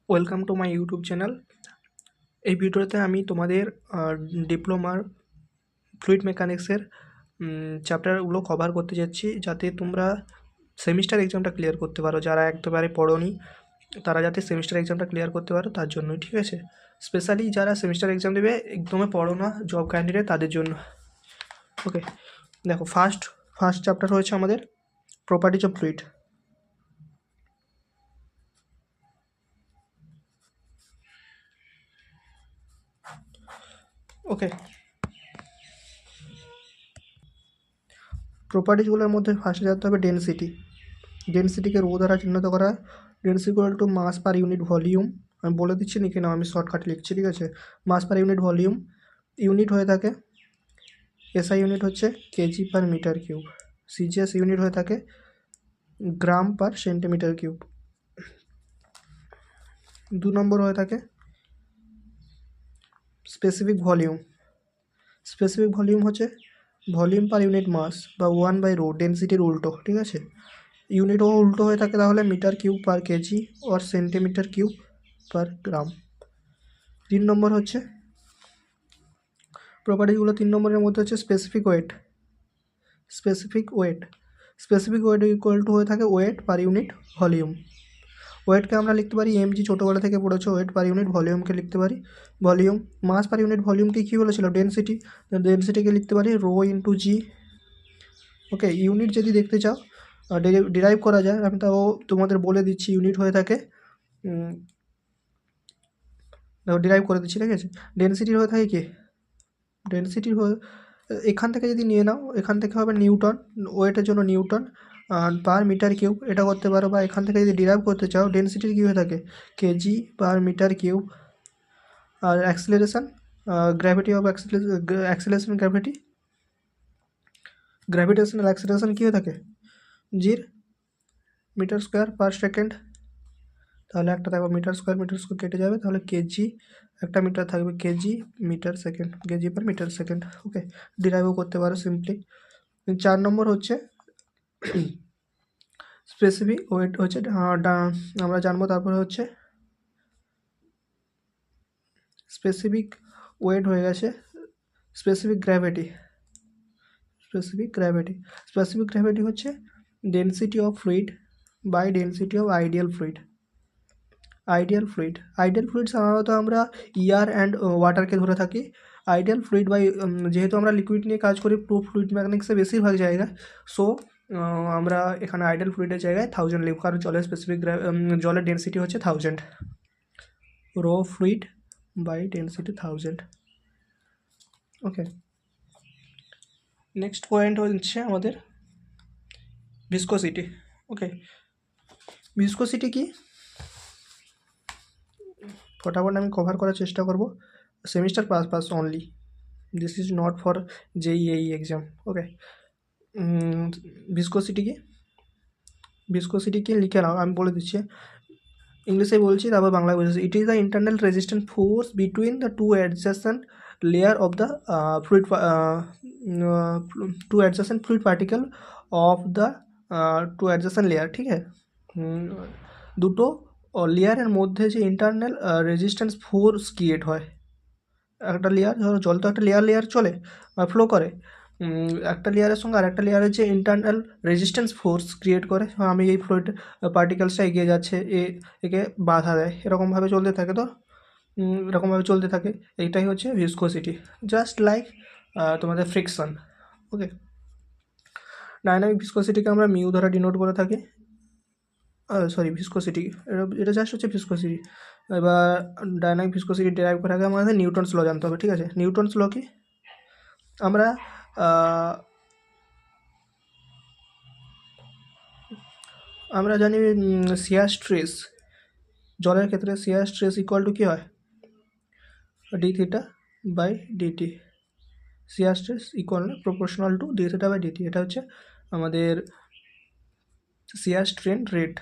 Welcome to my YouTube channel. এই ভিডিওতে আমি তোমাদের ডিপ্লোমার ফ্লুইড মেকানিক্সের চ্যাপ্টারগুলো কভার করতে যাচ্ছি, যাতে তোমরা সেমিস্টার এক্সামটা ক্লিয়ার করতে পারো। যারা একেবারে পড়োনি তারা যাতে সেমিস্টার এক্সামটা ক্লিয়ার করতে পারো তার জন্যই, ঠিক আছে? স্পেশালি যারা সেমিস্টার এক্সাম দেবে, একদমই পড়ো না, জব ক্যান্ডিডেট, তাদের জন্য। ওকে, দেখো, ফার্স্ট চ্যাপ্টার হয়েছে আমাদের প্রপার্টিজ অফ ফ্লুইড। ওকে, প্রপার্টিজগুলোর মধ্যে ফার্স্টে জানতে হবে ডেনসিটিকে রো দ্বারা চিহ্নিত করা হয়। Density equal to mass per unit volume. আমি বলে দিচ্ছি, লিখে নাও, আমি শর্টকাট লিখছি, ঠিক আছে? Mass per unit volume, unit হয়ে থাকে এসআই ইউনিট হচ্ছে KG per metre cube, CGS unit হয়ে থাকে গ্রাম পার সেন্টিমিটার কিউব। 2 নম্বর হয়ে থাকে স্পেসিফিক ভলিউম হচ্ছে ভলিউম পার ইউনিট মাস বা 1/ρ, ডেন্সিটির উল্টো, ঠিক আছে? ইউনিটও উল্টো হয়ে থাকে, তাহলে মিটার কিউব পার কেজি আর সেন্টিমিটার কিউব পার গ্রাম। 3 নম্বর হচ্ছে প্রপার্টিগুলো, 3 নম্বরের মধ্যে হচ্ছে স্পেসিফিক ওয়েট ইকুয়াল টু হয়ে থাকে ওয়েট পার ইউনিট ভলিউম। ওয়েটকে আমরা লিখতে পারি এমজি, ছোটোবেলা থেকে পড়েছো, ওয়েট পার ইউনিট ভলিউমকে লিখতে পারি ভলিউম। মাস পার ইউনিট ভলিউমকে কী বলেছিল? ডেনসিটিকে লিখতে পারি রো ইন্টু জি। ওকে, ইউনিট যদি দেখতে চাও ডিরাইভ করা যায়, আমি তাও তোমাদের বলে দিচ্ছি। ইউনিট হয়ে থাকে, দেখো ডিরাইভ করে দিচ্ছি, ঠিক আছে? ডেনসিটির হয়ে থাকে কি? ডেনসিটির হয়ে এখান থেকে যদি নিয়ে নাও, এখান থেকে হবে নিউটন, ওয়েটের জন্য নিউটন পার মিটার কিউব, এটা করতে পারো। বা এখান থেকে যদি ডিরাইভ করতে চাও, ডেনসিটির কী হয়ে থাকে? KG per metre cube. আর অ্যাক্সিলারেশন, গ্র্যাভিটেশনাল অ্যাক্সিলারেশন কী হয়ে থাকে? জির মিটার স্কোয়ার পার সেকেন্ড। তাহলে একটা থাকবে মিটার স্কোয়ার কেটে যাবে, তাহলে কেজি, একটা মিটার থাকবে KG metre second, KG per metre second. Okay, ডিরাইভও করতে পারো সিম্পলি। 4 নম্বর হচ্ছে স্পেসিফিক ওয়েট হচ্ছে, আমরা জানবো। তারপরে হচ্ছে স্পেসিফিক ওয়েট হয়ে গেছে স্পেসিফিক গ্র্যাভিটি হচ্ছে density of fluid by density of ideal fluid সাধারণত আমরা এয়ার অ্যান্ড ওয়াটারকে ধরে থাকি। আইডিয়াল ফ্লুইড বাই, যেহেতু আমরা লিকুইড নিয়ে কাজ করি ফ্লুইড মেকানিক্সে বেশিরভাগ জায়গায়, সো আমরা এখানে আইডিয়াল ফ্লুইডের জায়গায় 1000 লিখব, কারণ জলের ডেনসিটি হচ্ছে 1000, rho fluid by density 1000। Okay, next point হচ্ছে আমাদের ভিসকোসিটি। ওকে, ভিসকোসিটি কি ফটাফট আমি কভার করার চেষ্টা করব। Semester pass only, this is not for JEE exam. Okay, viscosity কি লিখে নাও, আমি বলে দিচ্ছি, ইংলিশে বলছি তারপর বাংলায় বলছি। It is the internal resistance force between the two adjacent layer of the fluid particle of the two adjacent layer, ঠিক আছে? দুটো লেয়ারের মধ্যে যে ইন্টারনাল রেজিস্ট্যান্স ফোর্স ক্রিয়েট হয়, একটা লেয়ার, ধরো জল তো একটা লেয়ার চলে বা ফ্লো করে, একটা লেয়ারের সঙ্গে আর একটা লেয়ারের যে ইন্টারনাল রেজিস্ট্যান্স ফোর্স ক্রিয়েট করে, আমি এই ফ্লুইড পার্টিকেলসটা এগিয়ে যাচ্ছে, একে বাধা দেয়, এরকমভাবে চলতে থাকে। তো এরকমভাবে চলতে থাকে, এইটাই হচ্ছে ভিসকোসিটি, জাস্ট লাইক তোমাদের ফ্রিকশন। ওকে, ডাইনামিক ভিসকোসিটিকে আমরা মিউ দ্বারা ডিনোট করে থাকি, ভিসকোসিটি, এটা জাস্ট হচ্ছে ভিসকোসিটি। এবার ডাইনামিক ভিসকোসিটি ডেরাইভ করার আগে আমাদের নিউটনস ল জানতে হবে, ঠিক আছে? নিউটনস ল কি? আমরা জানি শিয়ার স্ট্রেস, জলের ক্ষেত্রে শিয়ার স্ট্রেস ইকুয়াল টু কী হয়? D theta by DT. Shear stress equal proportional to D theta by DT, এটা হচ্ছে আমাদের shear strain rate.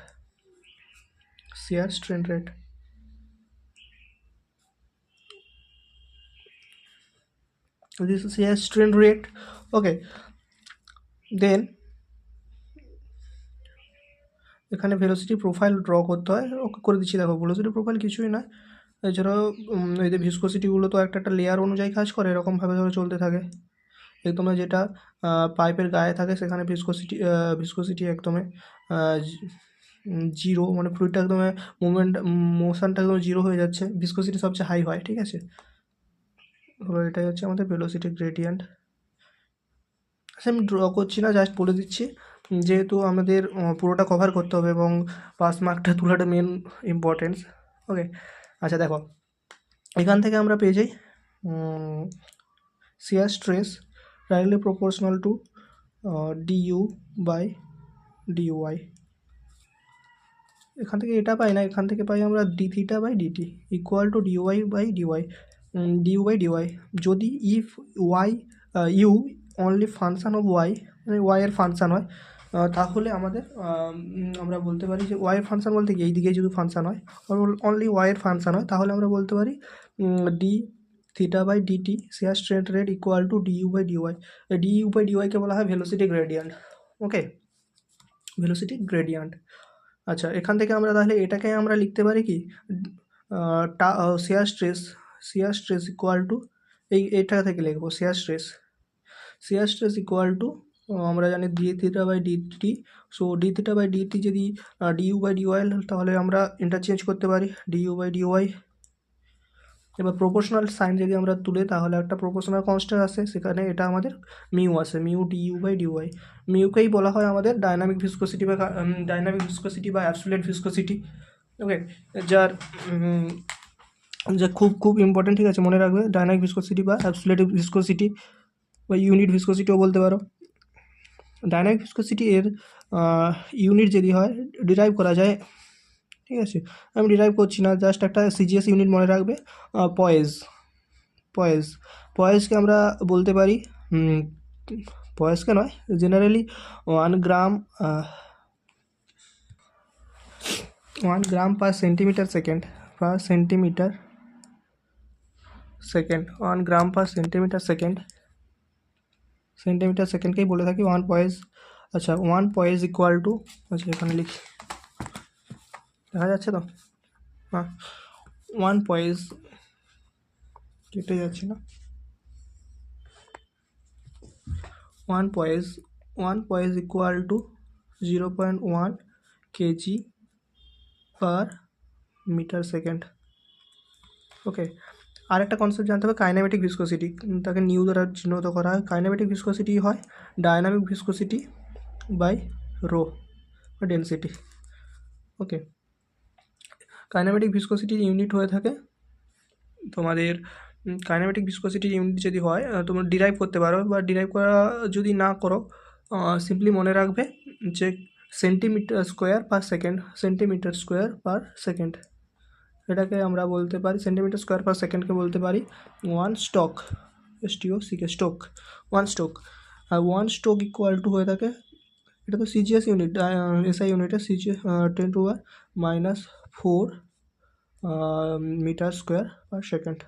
This is shear strain rate. Okay, then এখানে ভেলোসিটি প্রোফাইল ড্র করতে হয়, ওকে করে দিচ্ছি। দেখো ভেলোসিটি প্রোফাইল কিছুই না, এছাড়াও এই যে ভিসকোসিটিগুলো তো একটা একটা লেয়ার অনুযায়ী কাজ করে, এরকমভাবে ধরে চলতে থাকে। একদমে যেটা পাইপের গায়ে থাকে সেখানে ভিসকোসিটি একদমে জিরো, মানে ফ্লুইডটা একদমে মোশনটা একদম জিরো হয়ে যাচ্ছে, ভিসকোসিটি সবচেয়ে হাই হয়, ঠিক আছে। এবার এটাই হচ্ছে আমাদের ভেলোসিটি গ্রেডিয়েন্ট। আচ্ছা আমি ড্র করছি না, জাস্ট বলে দিচ্ছি, যেহেতু আমাদের পুরোটা কভার করতে হবে এবং পাস মার্কটা তোলাটা মেন ইম্পর্টেন্স। ওকে, আচ্ছা দেখো এখান থেকে আমরা পেয়ে যাই shear stress directly proportional to DU by DY. এখান থেকে এটা পাই না, এখান থেকে পাই আমরা D theta by DT equal to DY by DY, DU by DY. যদি if Y U only function of Y, মানে ওয়াই এর ফাংশান হয়, তাহলে আমাদের আমরা বলতে পারি যে ওয়াই এর ফাংশান বলতে কি এই দিকে যদি ফাংশান হয়, অনলি ওয়াই এর ফাংশান হয়, তাহলে আমরা বলতে পারি D theta by DT shear strain rate equal to DU by DY. DU by ডিওয়াইকে বলা হয় velocity gradient. Okay, velocity gradient. আচ্ছা এখান থেকে আমরা তাহলে এটাকে আমরা লিখতে পারি কি শেয়ার স্ট্রেস ইকুয়াল টু এইটা থেকে লিখবো শেয়ার স্ট্রেস ইকুয়াল টু আমরা জানি D theta by DT. So D theta by DT যদি ডিইউ বাই ডিওয়াই, তাহলে আমরা ইন্টারচেঞ্জ করতে পারি ডিইউ বাই ডিওয়াই। এবার প্রপোর্শনাল সাইন যদি আমরা তুলে তাহলে একটা প্রপোর্শনাল কনস্ট্যান্ট আসে, সেখানে এটা আমাদের মিউ আসে, মিউ ডিইউ বাই ডিওয়াই। মিউকেই বলা হয় আমাদের ডাইনামিক ভিসকোসিটি বা অ্যাবসোলিউট ভিসকোসিটি। ওকে, যার যা খুব খুব ইম্পর্টেন্ট, ঠিক আছে, মনে রাখবে ডাইনামিক ভিসকোসিটি বা অ্যাবসোলিউট ভিসকোসিটি বা ইউনিট ভিসকোসিটিও বলতে পারো। ডাইনামিক ভিসকোসিটি এর ইউনিট যদি হয় ডিরাইভ করা যায়, ঠিক আছে, আমি ডিরাইভ করছি না, জাস্ট একটা সিজিএস ইউনিট মনে রাখবে, পয়েজকে আমরা বলতে পারি, পয়েজকে নয়, জেনারেলি 1 গ্রাম পার সেন্টিমিটার সেকেন্ড, 1 গ্রাম পার সেন্টিমিটার সেকেন্ডকেই বলে থাকি 1 পয়েজ। আচ্ছা 1 পয়েজ ইকুয়াল টু, আচ্ছা এখানে লিখি, দেখা যাচ্ছে তো, হ্যাঁ 1 পয়েজ, কেটে যাচ্ছে না, 1 poise equal to 0.1 KG per metre second. Okay, আর একটা কনসেপ্ট জানতে হবে কাইনেমেটিক ভিসকোসিটি, তাকে নিউ দ্বারা চিহ্নিত করা হয়। কাইনেমেটিক ভিসকোসিটি হয় dynamic viscosity by rho density. Okay, kinematic ভিসকোসিটির ইউনিট হয়ে থাকে তোমাদের, কাইনেমেটিক ভিসকোসিটির ইউনিট যদি হয় তোমরা ডিরাইভ করতে পারো, বা ডিরাইভ করা যদি না করো সিম্পলি মনে রাখবে যে সেন্টিমিটার স্কোয়ার পার সেকেন্ড, এটাকে আমরা বলতে পারি সেন্টিমিটার স্কোয়ার পার সেকেন্ডকে বলতে পারি 1 স্ট্রোক, স্ট্রোক 1 স্ট্রোক। আর 1 স্ট্রোক ইকুয়াল টু হয়ে থাকে, এটা তো সিজিএস ইউনিট, এসআই ইউনিটে CGS 10⁻⁴ metre square per second.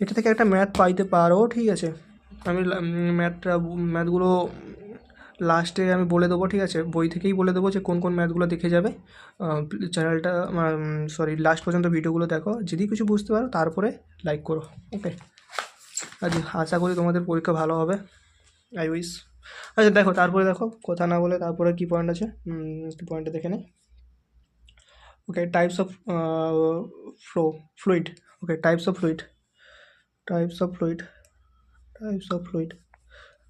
এটা থেকে একটা ম্যাথ পাইতে পারো, ঠিক আছে, আমি ম্যাথগুলো লাস্টে আমি বলে দেবো, ঠিক আছে, বই থেকেই বলে দেবো যে কোন কোন ম্যাথগুলো দেখে যাবে। চ্যানেলটা লাস্ট পর্যন্ত ভিডিওগুলো দেখো, যদি কিছু বুঝতে পারো তারপরে লাইক করো। ওকে, আশা করি তোমাদের পরীক্ষা ভালো হবে, আই উইশ। আচ্ছা দেখো, তারপরে দেখো, কথা না বলে তারপরে কি পয়েন্ট আছে, পয়েন্টটা দেখে নেই। Okay, types of fluid. Okay, types of fluid.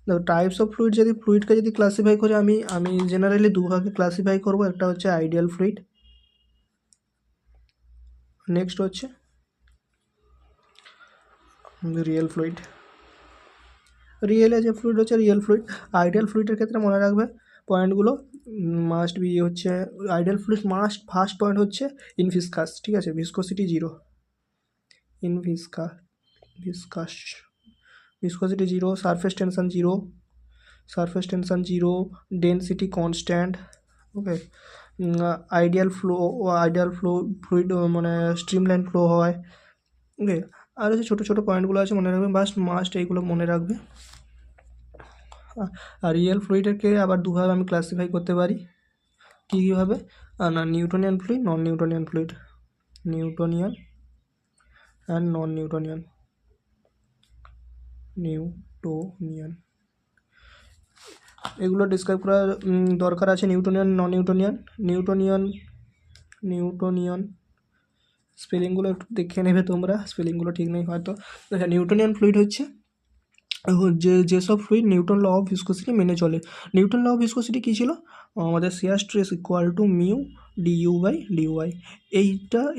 দেখো টাইপস অফ ফ্লুইড, যদি ফ্লুইডকে যদি ক্লাসিফাই করি, আমি জেনারেলি দুভাগে ক্লাসিফাই করব, একটা হচ্ছে আইডিয়াল ফ্লুইড, নেক্সট হচ্ছে রিয়েল ফ্লুইড। যে ফ্লুইড হচ্ছে রিয়েল ফ্লুইড। আইডিয়াল ফ্লুইডের ক্ষেত্রে মনে রাখবে পয়েন্টগুলো মাস্ট বি হচ্ছে, ideal fluid must first point হচ্ছে ইনভিসকাস, ঠিক আছে, viscosity zero, viscosity zero, surface tension zero, density constant. Okay, ideal fluid মানে স্ট্রিমলাইন ফ্লো হয়। ওকে, আর যে ছোটো ছোটো পয়েন্টগুলো আছে মনে রাখবে, মাস্ট এইগুলো মনে রাখবে। আর রিয়েল ফ্লুইডকে আবার দুভাবে আমি ক্লাসিফাই করতে পারি, কী কী হবে না, Newtonian fluid, non Newtonian fluid, Newtonian and non Newtonian, Newtonian এগুলো ডিসক্রাইব করার দরকার আছে। নিউটোনিয়ান, নন নিউটোনিয়ান, নিউটোনিয়ান স্পেলিংগুলো একটু দেখে নেবে তোমরা, স্পেলিংগুলো ঠিক নেই হয়তো। আচ্ছা, নিউটোনিয়ান ফ্লুইড হচ্ছে যেসব fluid Newton law of viscosity মেনে চলে। নিউটন ল অফ ভিসকোসিটি কী ছিল? আমাদের shear stress equal to mu DU by DY.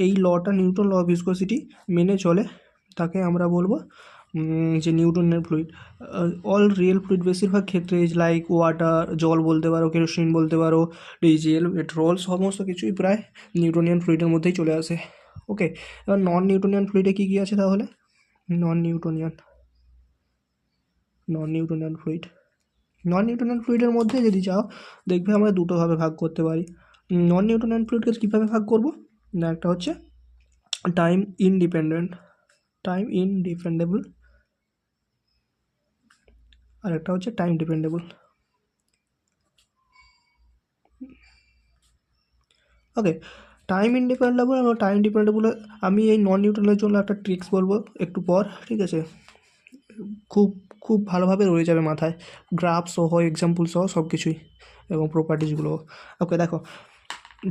এই লটা নিউটন ল অফ ভিসকোসিটি মেনে চলে, তাকে আমরা বলবো যে নিউটনের ফ্লুইড। অল রিয়েল ফ্লুইড বেশিরভাগ ক্ষেত্রে লাইক ওয়াটার, জল বলতে পারো, কেরোসিন বলতে পারো, ডিজেল, পেট্রোল, সমস্ত কিছুই প্রায় নিউটোনিয়ান ফ্লুইডের মধ্যেই চলে আসে। ওকে, এবার নন নিউটোনিয়ান ফ্লুইডে কী কী আছে তাহলে? নন নিউটোনিয়ান ফ্লুইড, নন নিউটোনিয়ান ফ্লুইডের মধ্যে যদি যাও দেখবে আমরা দুটোভাবে ভাগ করতে পারি। নন নিউটোনিয়ান ফ্লুইডকে কীভাবে ভাগ করব না, একটা হচ্ছে টাইম ইনডিপেন্ডেবল, আর একটা হচ্ছে টাইম ডিপেন্ডেবল। ওকে, টাইম ইনডিপেন্ডেবল এবং টাইম ডিপেন্ডেবল আমি এই নন নিউটনের জন্য একটা ট্রিক্স বলবো একটু পর, ঠিক আছে? খুব খুব ভালোভাবে রয়ে যাবে মাথায়, গ্রাফ সহ, এক্সাম্পল সহ সব কিছুই, এবং প্রপার্টিসগুলো। ওকে দেখো,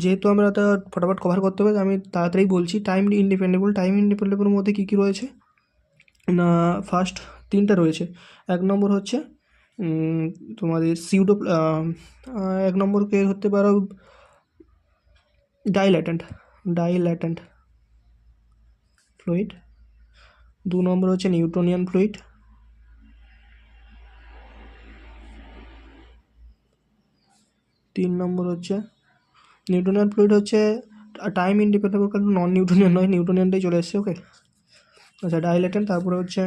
যেহেতু আমরা তা ফটাফট কভার করতে হবে, আমি তাড়াতাড়ি বলছি। টাইম ইনডিপেন্ডেবলের মধ্যে কী কী রয়েছে না, ফার্স্ট তিনটা রয়েছে। এক নম্বর হচ্ছে তোমাদের সিউডো, এক নম্বরকে হতে পারো ডাইল্যাটেন্ট ফ্লুইড। দু নম্বর হচ্ছে নিউটোনিয়ান ফ্লুইড। তিন নম্বর হচ্ছে নিউটোনিয়ান ফ্লুইড হচ্ছে টাইম ইনডিপেন্ডেবল, কারণ নন নিউটোনিয়ান নয়, নিউটোনিয়ানটাই চলে এসছে। ওকে, আচ্ছা, ডাইল্যাটেন্ট। তারপরে হচ্ছে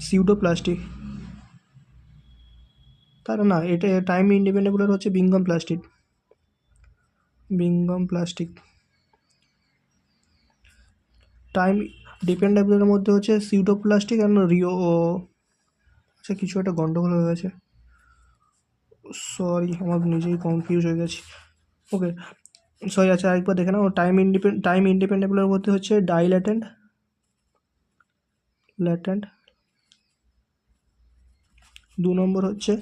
সিউডোপ্লাস্টিক, তার না, এটা টাইম ইনডিপেন্ডেবলের হচ্ছে বিঙ্গম প্লাস্টিক। টাইম ডিপেন্ডেবলের মধ্যে হচ্ছে সিউডোপ্লাস্টিক অ্যান্ড রিও। আচ্ছা, কিছু একটা গন্ডগোল হয়ে গেছে, সরি, আমার নিজেই কনফিউজ হয়ে গেছি। ওকে, সরি। আচ্ছা, একবার দেখে নাও। টাইম ইন্ডিপেন্ডেবলের মধ্যে হচ্ছে ল্যাটেন্ট। দু নম্বর হচ্ছে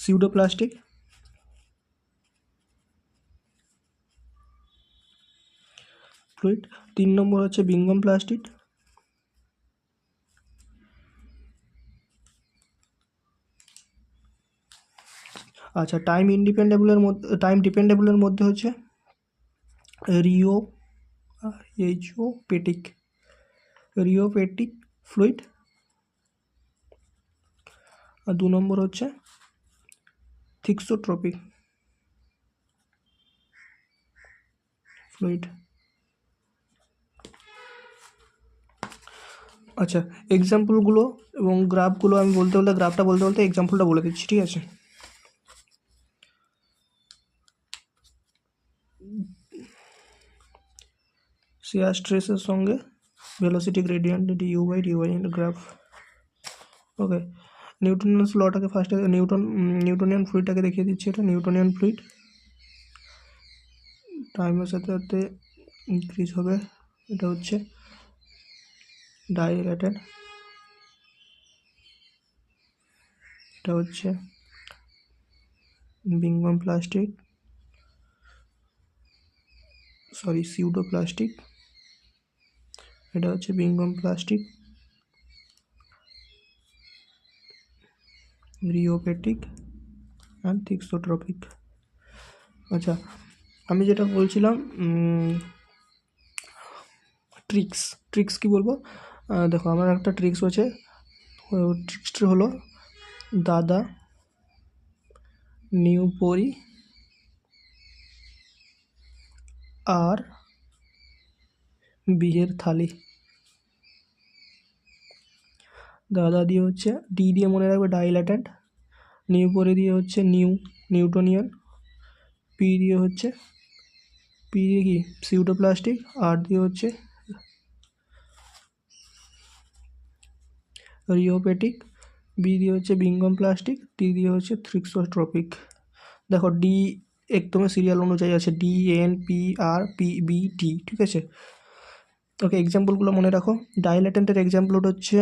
সিউডোপ্লাস্টিক। ফ্লুইড। তিন নম্বর হচ্ছে বিঙ্গম প্লাস্টিক। আচ্ছা, টাইম ডিপেন্ডেবলের মধ্যে হচ্ছে রিওপেটিক ফ্লুইড। আর দু নম্বর হচ্ছে থিক্সোট্রপিক ফ্লুইড। আচ্ছা, এক্সাম্পলগুলো এবং গ্রাফগুলো আমি গ্রাফটা বলতে এক্সাম্পলটা বলে দিচ্ছি, ঠিক আছে? শিয়ার স্ট্রেসের সঙ্গে velocity gradient DU by DY in graph. Okay, নিউটনের লটাকে ফার্স্টে নিউটোনিয়ান ফ্লুইডটাকে দেখিয়ে দিচ্ছি। এটা নিউটোনিয়ান ফ্লুইড, টাইমের সাথে সাথে ইনক্রিজ হবে। এটা হচ্ছে ডাইল্যাটেন্ট, এটা হচ্ছে বিঙ্গম প্লাস্টিক, সিউডোপ্লাস্টিক। এটা হচ্ছে বিঙ্গম প্লাস্টিক, রিওপেটিক অ্যান্ড থিক্সোট্রপিক। আচ্ছা, আমি যেটা বলছিলাম ট্রিক্স কি বলবো, দেখো আমার একটা ট্রিক্স হচ্ছে, ট্রিক্সটা হলো দাদা নিউপরি আর বিয়ের থালি। দাদা দিয়ে হচ্ছে ডি দিয়ে মনে রাখবে ডাইল্যাটেন্ট, নিউপরি দিয়ে হচ্ছে নিউটোনিয়ান, পি দিয়ে কি সিউডোপ্লাস্টিক, আর দিয়ে হচ্ছে রিওপেটিক, বি দিয়ে হচ্ছে বিঙ্গম প্লাস্টিক, টি দিয়ে হচ্ছে থ্রিক্সোট্রপিক। দেখো ডি একদম সিরিয়াল অনুযায়ী আছে, D N P R P B T, ঠিক আছে। ওকে, এক্সাম্পলগুলো মনে রাখো। ডাইলেটেন্টের এক্সাম্পল হচ্ছে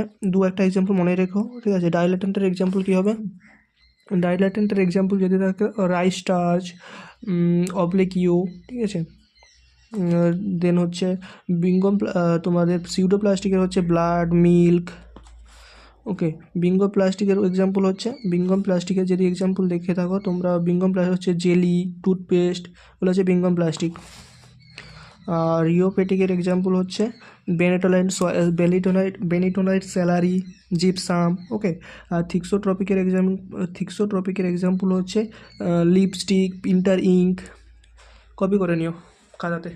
একটা এক্সাম্পল মনে রেখো, ঠিক আছে। ডাইলেটেন্টের এক্সাম্পল কী হবে? ডাইলেটেন্টের এক্সাম্পল যদি থাকে রাইস স্টার্চ, অবলিক ইউ, ঠিক আছে। দেন হচ্ছে বিঙ্গম, তোমাদের সিউডোপ্লাস্টিকের হচ্ছে ব্লাড, মিল্ক। ওকে, বিঙ্গম প্লাস্টিকের এক্সাম্পল হচ্ছে, বিঙ্গম প্লাস্টিকের যদি এক্সাম্পল দেখে থাকো তোমরা, বিঙ্গম প্লাস্টিক হচ্ছে জেলি, টুথপেস্ট, এগুলো হচ্ছে বিঙ্গম প্লাস্টিক। আর রিওপেটিকের এক্সাম্পল হচ্ছে বেনিটোনাইট স্যালারি, জিপসাম। ওকে, আর থিক্সোট্রপিকের এক্সাম্পল হচ্ছে লিপস্টিক, প্রিন্টার ইঙ্ক। কপি করে নিও খাতাতে।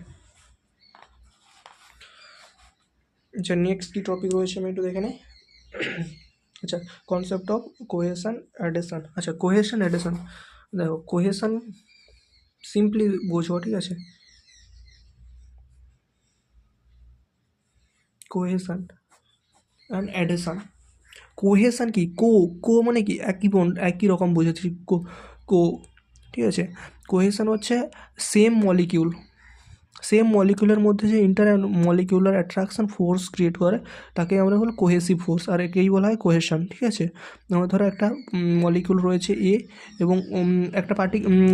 আচ্ছা, নেক্সট কী টপিক রয়েছে আমি একটু দেখে নিই। আচ্ছা, কনসেপ্ট অফ কোহেশন অ্যাডিশন। আচ্ছা, কোহেশন অ্যাডিশন, দেখো কোহেশন সিম্পলি বোঝো, ঠিক আছে। Cohesion and addition. কোহেশন কি? কো মানে কি? একই রকম বুঝেছি, কো, ঠিক আছে। কোহেশন হচ্ছে সেম মলিকিউলের মধ্যে যে inter molecular attraction force create করে তাকে আমরা বলি কোহেসিভ ফোর্স, আর একেই বলা হয় কোহেশন, ঠিক আছে। আমরা ধরো একটা মলিকিউল রয়েছে এ, এবং একটা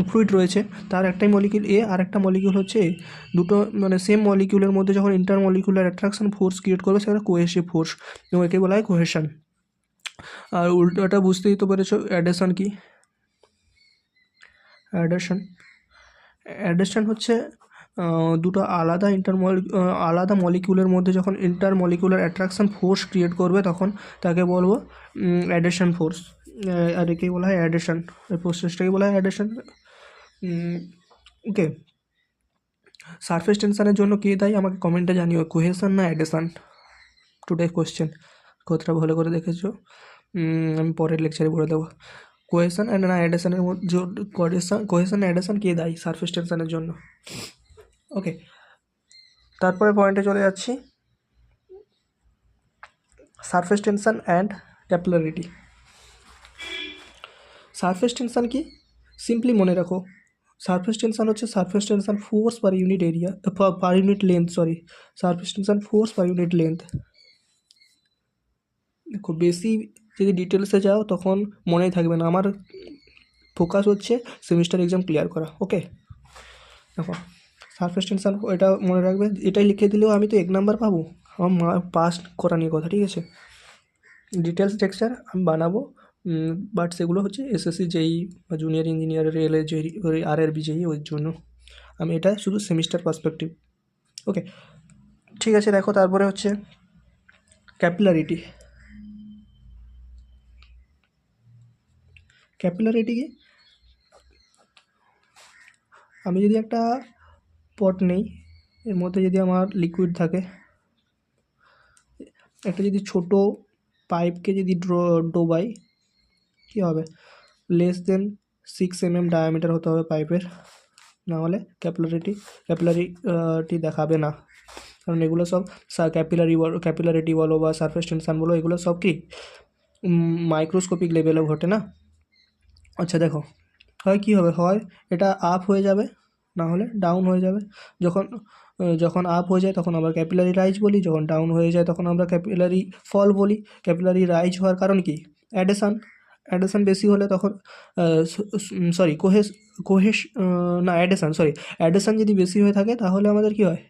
ফ্লুইড রয়েছে, তার একটাই মলিকিউল এ আর একটা মলিকিউল হচ্ছে এ। দুটো মানে সেম মলিকিউলের মধ্যে যখন inter molecular attraction force create করবে সেটা কোহেসিভ ফোর্স, এবং একে বলা হয় কোহেশন। আর উল্টোটা বুঝতেই তো পেরেছো, অ্যাডিশন কি? অ্যাডিশন হচ্ছে দুটো আলাদা মলিকিউলের মধ্যে যখন inter molecular attraction force create করবে তখন তাকে বলবো অ্যাডিশন ফোর্স, আর একেই বলা হয় অ্যাডিশন। এই প্রসেসটাকে বলা হয় অ্যাডিশন। ওকে, সারফেস টেনশনের জন্য কে দায়ী আমাকে কমেন্টে জানিও, কোহেশন না অ্যাডিশন? টুডে কোয়েশ্চেন, কথাটা ভালো করে দেখেছো, আমি পরের লেকচারে বলে দেবো। কোহেশন অ্যান্ড না অ্যাডিশনের মধ্যে, কোহেশন অ্যাডিশন কে দায়ী সারফেস টেনশনের জন্য? ওকে, তারপরে পয়েন্টে চলে যাচ্ছি, surface tension and capillarity. Surface tension কি? সিম্পলি মনে রাখো, সারফেস টেনশন হচ্ছে surface tension force per unit area, per unit length, sorry, surface tension force per unit length. দেখো বেশি যদি ডিটেলসে যাও তখন মনেই থাকবে না, আমার ফোকাস হচ্ছে সেমিস্টার এক্সাম ক্লিয়ার করা। ওকে, দেখো সারফেস টেনশন, এটা মনে রাখবে, এটাই লিখে দিলেও আমি তো 1 নাম্বার পাবো, আমার পাস করা নিয়ে কথা, ঠিক আছে। ডিটেলস লেকচার আমি বানাবো, বাট সেগুলো হচ্ছে এসএসসি জেই বা জুনিয়র ইঞ্জিনিয়ার, রেলে জেই, আরআরবি জেই, ওই জন্য আমি এটা শুধু সেমিস্টার পার্সপেক্টিভ। ওকে, ঠিক আছে। দেখো তারপরে হচ্ছে ক্যাপিলারিটি। ক্যাপিলারিটি কি? আমি যদি একটা পট নেই, এর মধ্যে যদি আমার লিকুইড থাকে, একটা যদি ছোট পাইপকে যদি ডোবাই, কী হবে? লেস দেন 6 mm ডায়ামিটার হতে হবে পাইপের, নাহলে ক্যাপিলারিটি দেখাবে না। কারণ এগুলো সব ক্যাপিলারিটি বলো বা সারফেস টেনশন বলো, এগুলো সব কি মাইক্রোস্কোপিক লেভেলে ঘটে না। আচ্ছা দেখো, কী হবে, হয় এটা আপ হয়ে যাবে, না হলে ডাউন হয়ে যাবে। যখন আপ হয়ে যায় তখন আমরা ক্যাপিলারি রাইজ বলি, যখন ডাউন হয়ে যায় তখন আমরা ক্যাপিলারি ফল বলি। ক্যাপিলারি রাইজ হওয়ার কারণ কি? অ্যাডিশন বেশি হলে তখন সরি অ্যাডিশন যদি বেশি হয়ে থাকে তাহলে আমাদের কী হয়?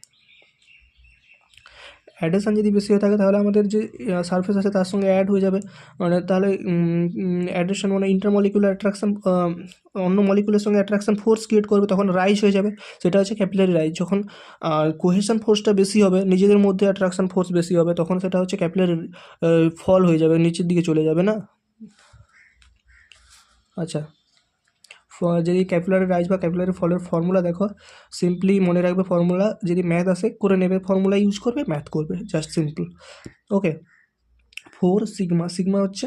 অ্যাডিশন যদি বেশি হয়ে থাকে তাহলে আমাদের যে সারফেস আছে তার সঙ্গে অ্যাড হয়ে যাবে, মানে তাহলে অ্যাডিশন মানে ইন্টারমলিকুলার অ্যাট্রাকশন, অন্য মলিকুলের সঙ্গে অ্যাট্রাকশন ফোর্স ক্রিয়েট করবে, তখন রাইজ হয়ে যাবে, সেটা হচ্ছে ক্যাপিলারি রাইজ। যখন কোহেশন ফোর্সটা বেশি হবে, নিজেদের মধ্যে অ্যাট্রাকশন ফোর্স বেশি হবে, তখন সেটা হচ্ছে ক্যাপিলারি ফল হয়ে যাবে, নিচের দিকে চলে যাবে না। আচ্ছা, যদি ক্যাপিলারি রাইজ বা ক্যাপিলারি ফলের ফর্মুলা দেখো, সিম্পলি মনে রাখবে ফর্মুলা, যদি ম্যাথ আসে করে নেবে, ফর্মুলা ইউজ করবে, ম্যাথ করবে, জাস্ট সিম্পল। ওকে, 4 সিগমা হচ্ছে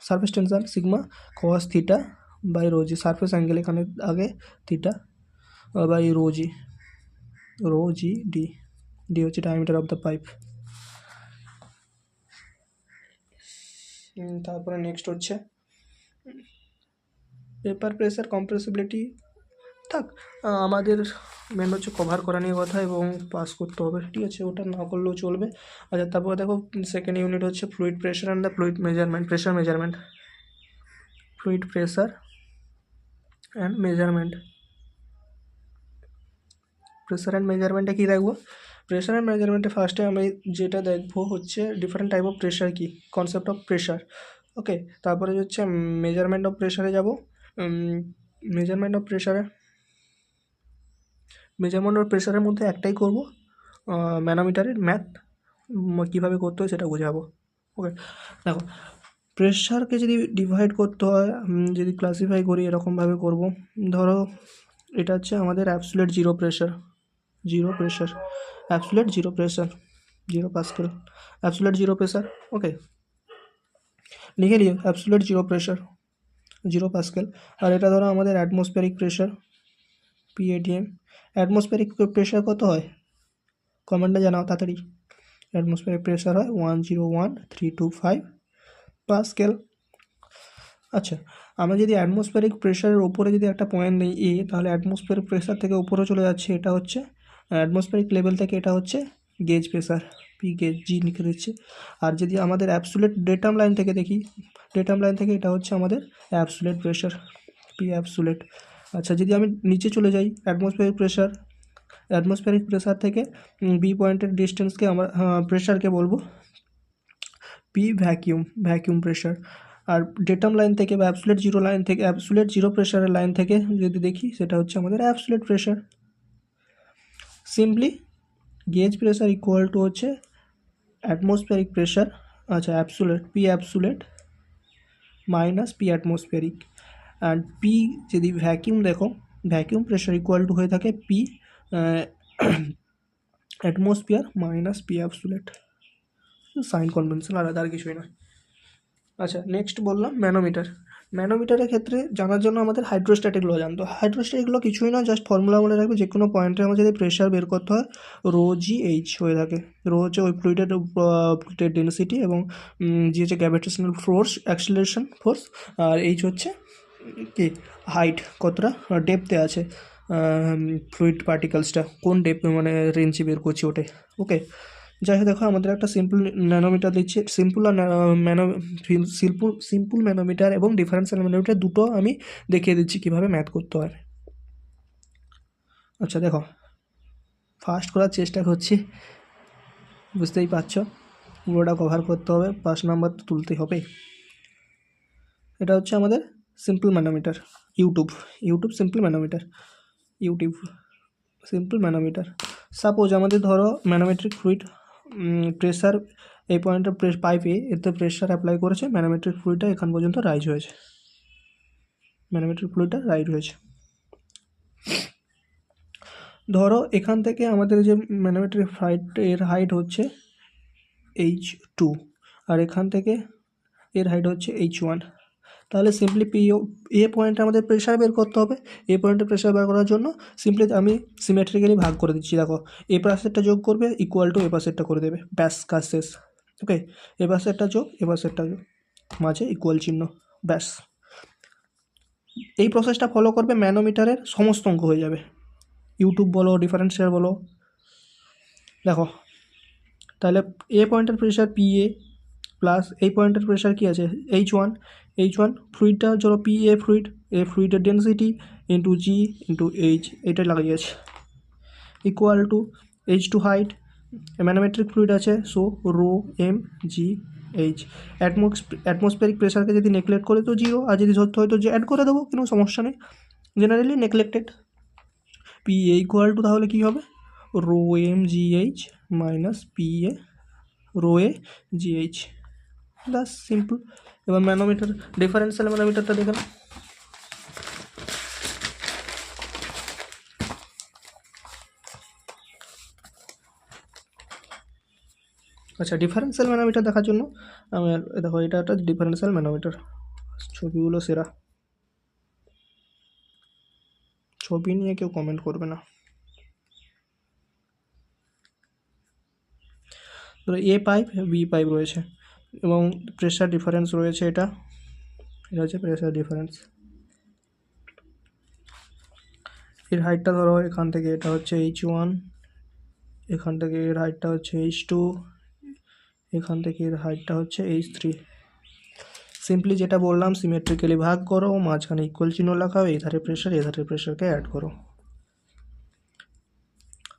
surface tension, sigma cos theta by rho g, surface angle এখানে আগে থিটা বাই রোজি ডি হচ্ছে ডায়ামিটার অফ দ্য পাইপ। তারপরে নেক্সট হচ্ছে পেপার প্রেসার, কম্প্রেসিবিলিটি। থাক, আমাদের মেন হচ্ছে কভার করা নিয়ে কথা এবং পাস করতে হবে, ঠিক আছে, ওটা না করলেও চলবে। আচ্ছা, তারপর দেখো সেকেন্ড ইউনিট হচ্ছে fluid pressure and the fluid measurement, pressure measurement, fluid pressure and measurement. Pressure and মেজারমেন্টে কী দেখবো? প্রেশার অ্যান্ড মেজারমেন্টে ফার্স্টে আমি যেটা দেখবো হচ্ছে ডিফারেন্ট টাইপ অফ প্রেশার, কি কনসেপ্ট অফ প্রেশার। ওকে, তারপরে হচ্ছে মেজারমেন্ট অফ প্রেশারে যাব। মেজারমেন্ট অফ প্রেশারে, মেজারমেন্ট অফ প্রেশারের মধ্যে একটাই করব, ম্যানোমিটারের ম্যাথ কীভাবে করতে হয় সেটা বোঝাবো। ওকে, দেখো প্রেশারকে যদি ডিভাইড করতে হয়, যদি ক্লাসিফাই করি এরকমভাবে করব। ধরো এটা হচ্ছে আমাদের absolute zero pressure, absolute zero pressure, 0 pascal, absolute zero pressure. Okay, লিখে নিও অ্যাবসোলিউট জিরো প্রেশার 0 পাস্কেল। আর এটা ধরো আমাদের atmospheric pressure, PATM। Atmospheric pressure কত হয় কমেন্টে জানাও তাড়াতাড়ি। অ্যাটমসফিয়ারিক প্রেশার হয় 101,325 পাস্কেল। আচ্ছা, আমরা যদি অ্যাটমসফিয়ারিক প্রেশারের ওপরে যদি একটা পয়েন্ট নিই এ, তাহলে অ্যাটমসফিয়ারিক প্রেশার থেকে উপরে চলে যাচ্ছে, এটা হচ্ছে অ্যাটমসফিয়ারিক লেভেল থেকে এটা হচ্ছে গেজ প্রেশার, পি গেজ, জি লিখে দিচ্ছে। আর যদি আমাদের অ্যাবসোলিউট ডেটাম লাইন থেকে দেখি, ডেটাম লাইন থেকে এটা হচ্ছে আমাদের অ্যাবসোলিউট প্রেশার, পি অ্যাবসোলিউট। আচ্ছা, যদি আমি নিচে চলে যাই অ্যাটমসফিয়ারিক প্রেশার থেকে বি পয়েন্টের ডিস্টেন্সকে আমরা প্রেশারকে বলবো পি ভ্যাকিউম প্রেশার। আর ডেটাম লাইন থেকে বা অ্যাবসোলিউট জিরো লাইন থেকে, অ্যাবসোলিউট জিরো প্রেশারের লাইন থেকে যদি দেখি সেটা হচ্ছে আমাদের absolute pressure. Simply gauge pressure equal to হচ্ছে অ্যাটমসফিয়ারিক প্রেশার, আচ্ছা absolute, P absolute minus P atmospheric. আর পি যদি ভ্যাকিউম দেখো, ভ্যাকিউম প্রেশার ইকুয়াল টু হয়ে থাকে P atmosphere minus P absolute. Sign convention, আলাদা আর কিছুই নয়। আচ্ছা, নেক্সট বললাম ম্যানোমিটারের ক্ষেত্রে জানার জন্য আমাদের হাইড্রোস্ট্যাটিক ল জানতো। হাইড্রোস্ট্যাটিক ল কিছুই না, জাস্ট ফর্মুলা মনে রাখবে, যে কোনো পয়েন্টের আমাদের যদি প্রেশার বের করতে হয় রো জি এইচ হয়ে থাকে। রো হচ্ছে ওই ফ্লুইডের ডেন্সিটি এবং জি হচ্ছে গ্র্যাভিটেশনাল ফোর্স, অ্যাক্সিলারেশন ফোর্স, আর এইচ হচ্ছে কি হাইট, কতটা ডেপথে আছে ফ্লুইড পার্টিকেলসটা, কোন ডেপথ মানে রেঞ্জে বের করছি ওটাই। ওকে, যাই হোক, দেখো আমাদের একটা সিম্পল ম্যানোমিটার দিচ্ছে, সিম্পল ম্যানোমিটার এবং ডিফারেন্সিয়াল ম্যানোমিটার দুটো আমি দেখিয়ে দিচ্ছি কীভাবে ম্যাথ করতে হয়। আচ্ছা দেখো, ফার্স্ট করার চেষ্টা করছি, বুঝতেই পারছো পুরোটা কভার করতে হবে, 5 নাম্বার তো তুলতেই হবে। এটা হচ্ছে আমাদের simple manometer, YouTube simple manometer. Suppose আমাদের ধরো ম্যানোমেট্রিক ফ্লুইড প্রেশার এই পয়েন্টের পাইপে এতে প্রেশার অ্যাপ্লাই করেছে, ম্যানোমেট্রিক ফ্লুইডটা এখান পর্যন্ত রাইজ হয়েছে, ধরো এখান থেকে আমাদের যে ম্যানোমেট্রিক ফ্লাইট এর হাইট হচ্ছে H2 আর এখান থেকে এর হাইট হচ্ছে H1। তাহলে সিম্পলি এ পয়েন্টে আমাদের প্রেশার বের করতে হবে। এ পয়েন্টে প্রেশার বের করার জন্য সিম্পলি আমি সিমেট্রিক্যালি ভাগ করে দিচ্ছি। দেখো, এ পাশেরটা যোগ করবে ইকুয়াল টু এ পাশেরটা করে দেবে, ব্যাস কাজ শেষ। ওকে, এ পাশেরটা যোগ এ পাশেরটা যোগ, মাঝে ইকুয়াল চিহ্ন, ব্যাস। এই প্রসেসটা ফলো করবে, ম্যানোমিটারের সমস্ত অঙ্ক হয়ে যাবে, ইউটিউব বলো ডিফারেন্সিয়াল বলো। দেখো তাহলে এ পয়েন্টের প্রেশার PA প্লাস এই পয়েন্টের প্রেশার কী আছে H1 ফ্লুইডটা ধরো PA ফ্লুইডের density into G into H, এটা লাগিয়েছে equal to H2 height, manometric fluid আছে, সো রো mgh। অ্যাটমসফিয়ারিক প্রেশারকে যদি নেগলেক্ট করে তো 0, আর যদি ধরতে হয় তো যে অ্যাড করে দেবো, কোনো সমস্যা নেই, generally neglected. PA equal to তাহলে কী হবে, rho mgh minus PA rho A GH, ব্যাস সিম্পল। এবার ম্যানোমিটার, ডিফারেন্সিয়াল ম্যানোমিটারটা দেখে না। আচ্ছা, ডিফারেন্সিয়াল ম্যানোমিটার দেখার জন্য আমার দেখো, এটা একটা ডিফারেন্সিয়াল ম্যানোমিটার, ছবিগুলো সেরা, ছবি নিয়ে কেউ কমেন্ট করবে না। ধরো এ পাইপ বি পাইপ রয়েছে, এবং প্রেশার ডিফারেন্স রয়েছে, এটা হচ্ছে প্রেশার ডিফারেন্স। এর হাইটটা ধরো এখান থেকে এটা হচ্ছে H1, এখান থেকে এর হাইটটা হচ্ছে H2, এখান থেকে এর হাইটটা হচ্ছে H3। সিম্পলি যেটা বললাম সিমেট্রিক্যালি ভাগ করো, মাঝখানে ইকুয়াল চিহ্ন লাগাও, এই ধারে প্রেশারকে অ্যাড করো,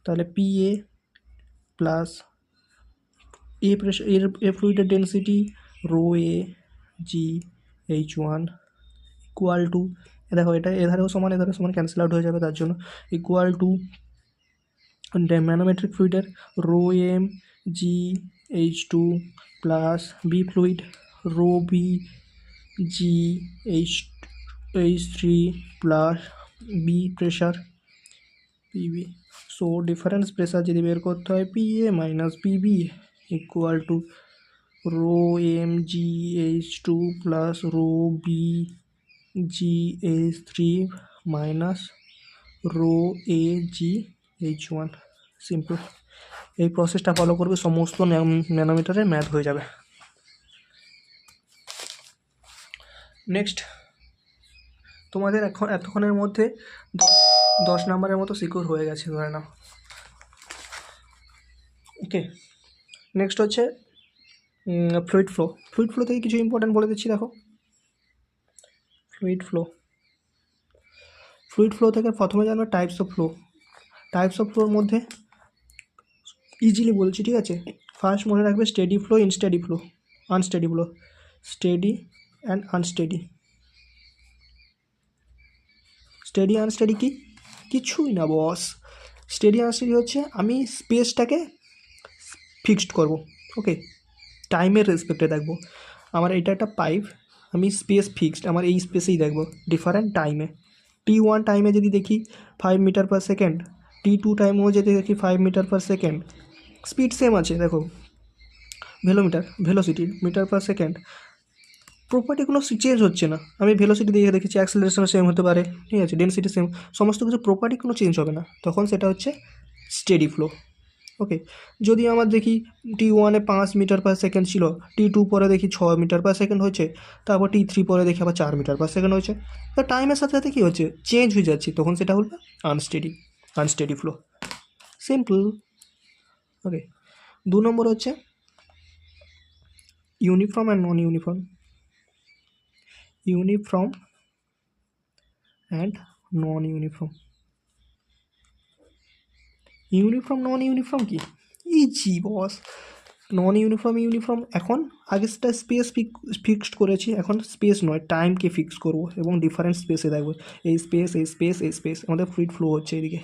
তাহলে PA প্লাস এ প্রেশার এর ফ্লুইডের density rho A G H1 equal to, দেখো এটা এধারেও সমান এধারেও সমান ক্যান্সেল আউট হয়ে যাবে, তার জন্য ইকুয়াল টু ম্যানোমেট্রিক ফ্লুইডের rho M G H2 plus B fluid rho B G H3 plus B pressure PB. So difference pressure যদি বের করতে হয় PA minus PB equal to rho M G H2 plus rho B G H3 minus rho A G H1। Simple, এই প্রসেসটা follow করবে, সমস্ত ন্যানোমিটারের math হয়ে যাবে। নেক্সট তোমাদের এতক্ষণের মধ্যে 10 নাম্বারের মতো সিকিউর হয়ে গেছে ধরে নাও। ওকে, নেক্সট হচ্ছে ফ্লুইড ফ্লো থেকে কিছু ইম্পর্টেন্ট বলে দিচ্ছি। দেখো ফ্লুইড ফ্লো থেকে প্রথমে জানবে টাইপস অফ ফ্লোর মধ্যে ইজিলি বলছি, ঠিক আছে। ফার্স্ট মনে রাখবে steady flow, unsteady flow, steady and unsteady. Steady unsteady কি? কিছুই না বস। স্টেডি আনস্টেডি হচ্ছে আমি স্পেসটাকে ফিক্সড করব, ওকে, টাইমের রেসপেক্টে দেখবো। আমার এটা একটা পাইপ, আমি স্পেস ফিক্সড, আমার এই স্পেসেই দেখবো ডিফারেন্ট টাইমে। T1 টাইমে যদি দেখি 5 মিটার পার সেকেন্ড, T2 টাইমেও যদি দেখি 5 metre per second, speed same আছে। দেখো velocity metre per second, property কোনো চেঞ্জ হচ্ছে না। আমি ভেলোসিটি দিয়ে দেখেছি, অ্যাক্সেলারেশন সেম হতে পারে, ঠিক আছে, ডেন্সিটি সেম, সমস্ত কিছু প্রপার্টি কোনো চেঞ্জ হবে না, তখন সেটা হচ্ছে স্টেডি ফ্লো। ওকে, যদি আমার দেখি T1 5 মিটার পার সেকেন্ড ছিল, T2 পরে দেখি 6 মিটার পার সেকেন্ড হয়েছে, তারপর T3 পরে দেখি আবার 4 মিটার পার সেকেন্ড হয়েছে, তো টাইমের সাথে সাথে কী হচ্ছে, চেঞ্জ হয়ে যাচ্ছে, তখন সেটা হলো আনস্টেডি ফ্লো। সিম্পল। ওকে, 2 নম্বর হচ্ছে uniform and non uniform. Uniform and non uniform. Non uniform কি? ইজি বস। নন ইউনিফর্ম এখন আগে সেটা স্পেস ফিক্সড করেছি, এখন স্পেস নয় টাইমকে ফিক্স করব এবং ডিফারেন্ট স্পেসে দেখবো, এই স্পেস আমাদের ফ্লুইড ফ্লো হচ্ছে এদিকে।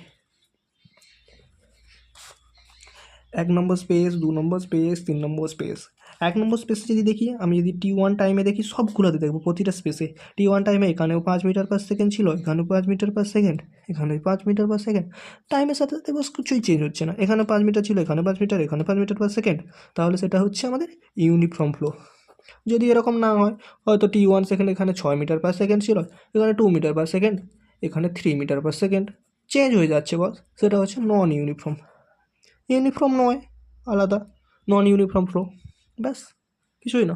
1 নম্বর স্পেস, 2 নম্বর স্পেস, 3 নম্বর স্পেস। 1 নম্বর স্পেসে যদি দেখি, আমি যদি T1 টাইমে দেখি, সবগুলোতে দেখবো প্রতিটা স্পেসে T1 টাইমে এখানেও 5 মিটার পার সেকেন্ড ছিল, এখানেও 5 মিটার পার সেকেন্ড, এখানে 5 মিটার পার সেকেন্ড, টাইমের সাথে সাথে বস কিছুই চেঞ্জ হচ্ছে না, এখানে 5 মিটার ছিল, এখানে 5 মিটার, এখানে 5 মিটার পার সেকেন্ড, তাহলে সেটা হচ্ছে আমাদের ইউনিফর্ম ফ্লো। যদি এরকম না হয়, হয়তো T1 সেকেন্ড এখানে 6 মিটার পার সেকেন্ড ছিল, এখানে 2 মিটার পার সেকেন্ড, এখানে 3 মিটার পার সেকেন্ড, চেঞ্জ হয়ে যাচ্ছে বস, সেটা হচ্ছে নন ইউনিফর্ম। ইউনিফর্ম নয়, আলাদা, নন ইউনিফর্ম ফ্লো, ব্যাস, কিছুই না।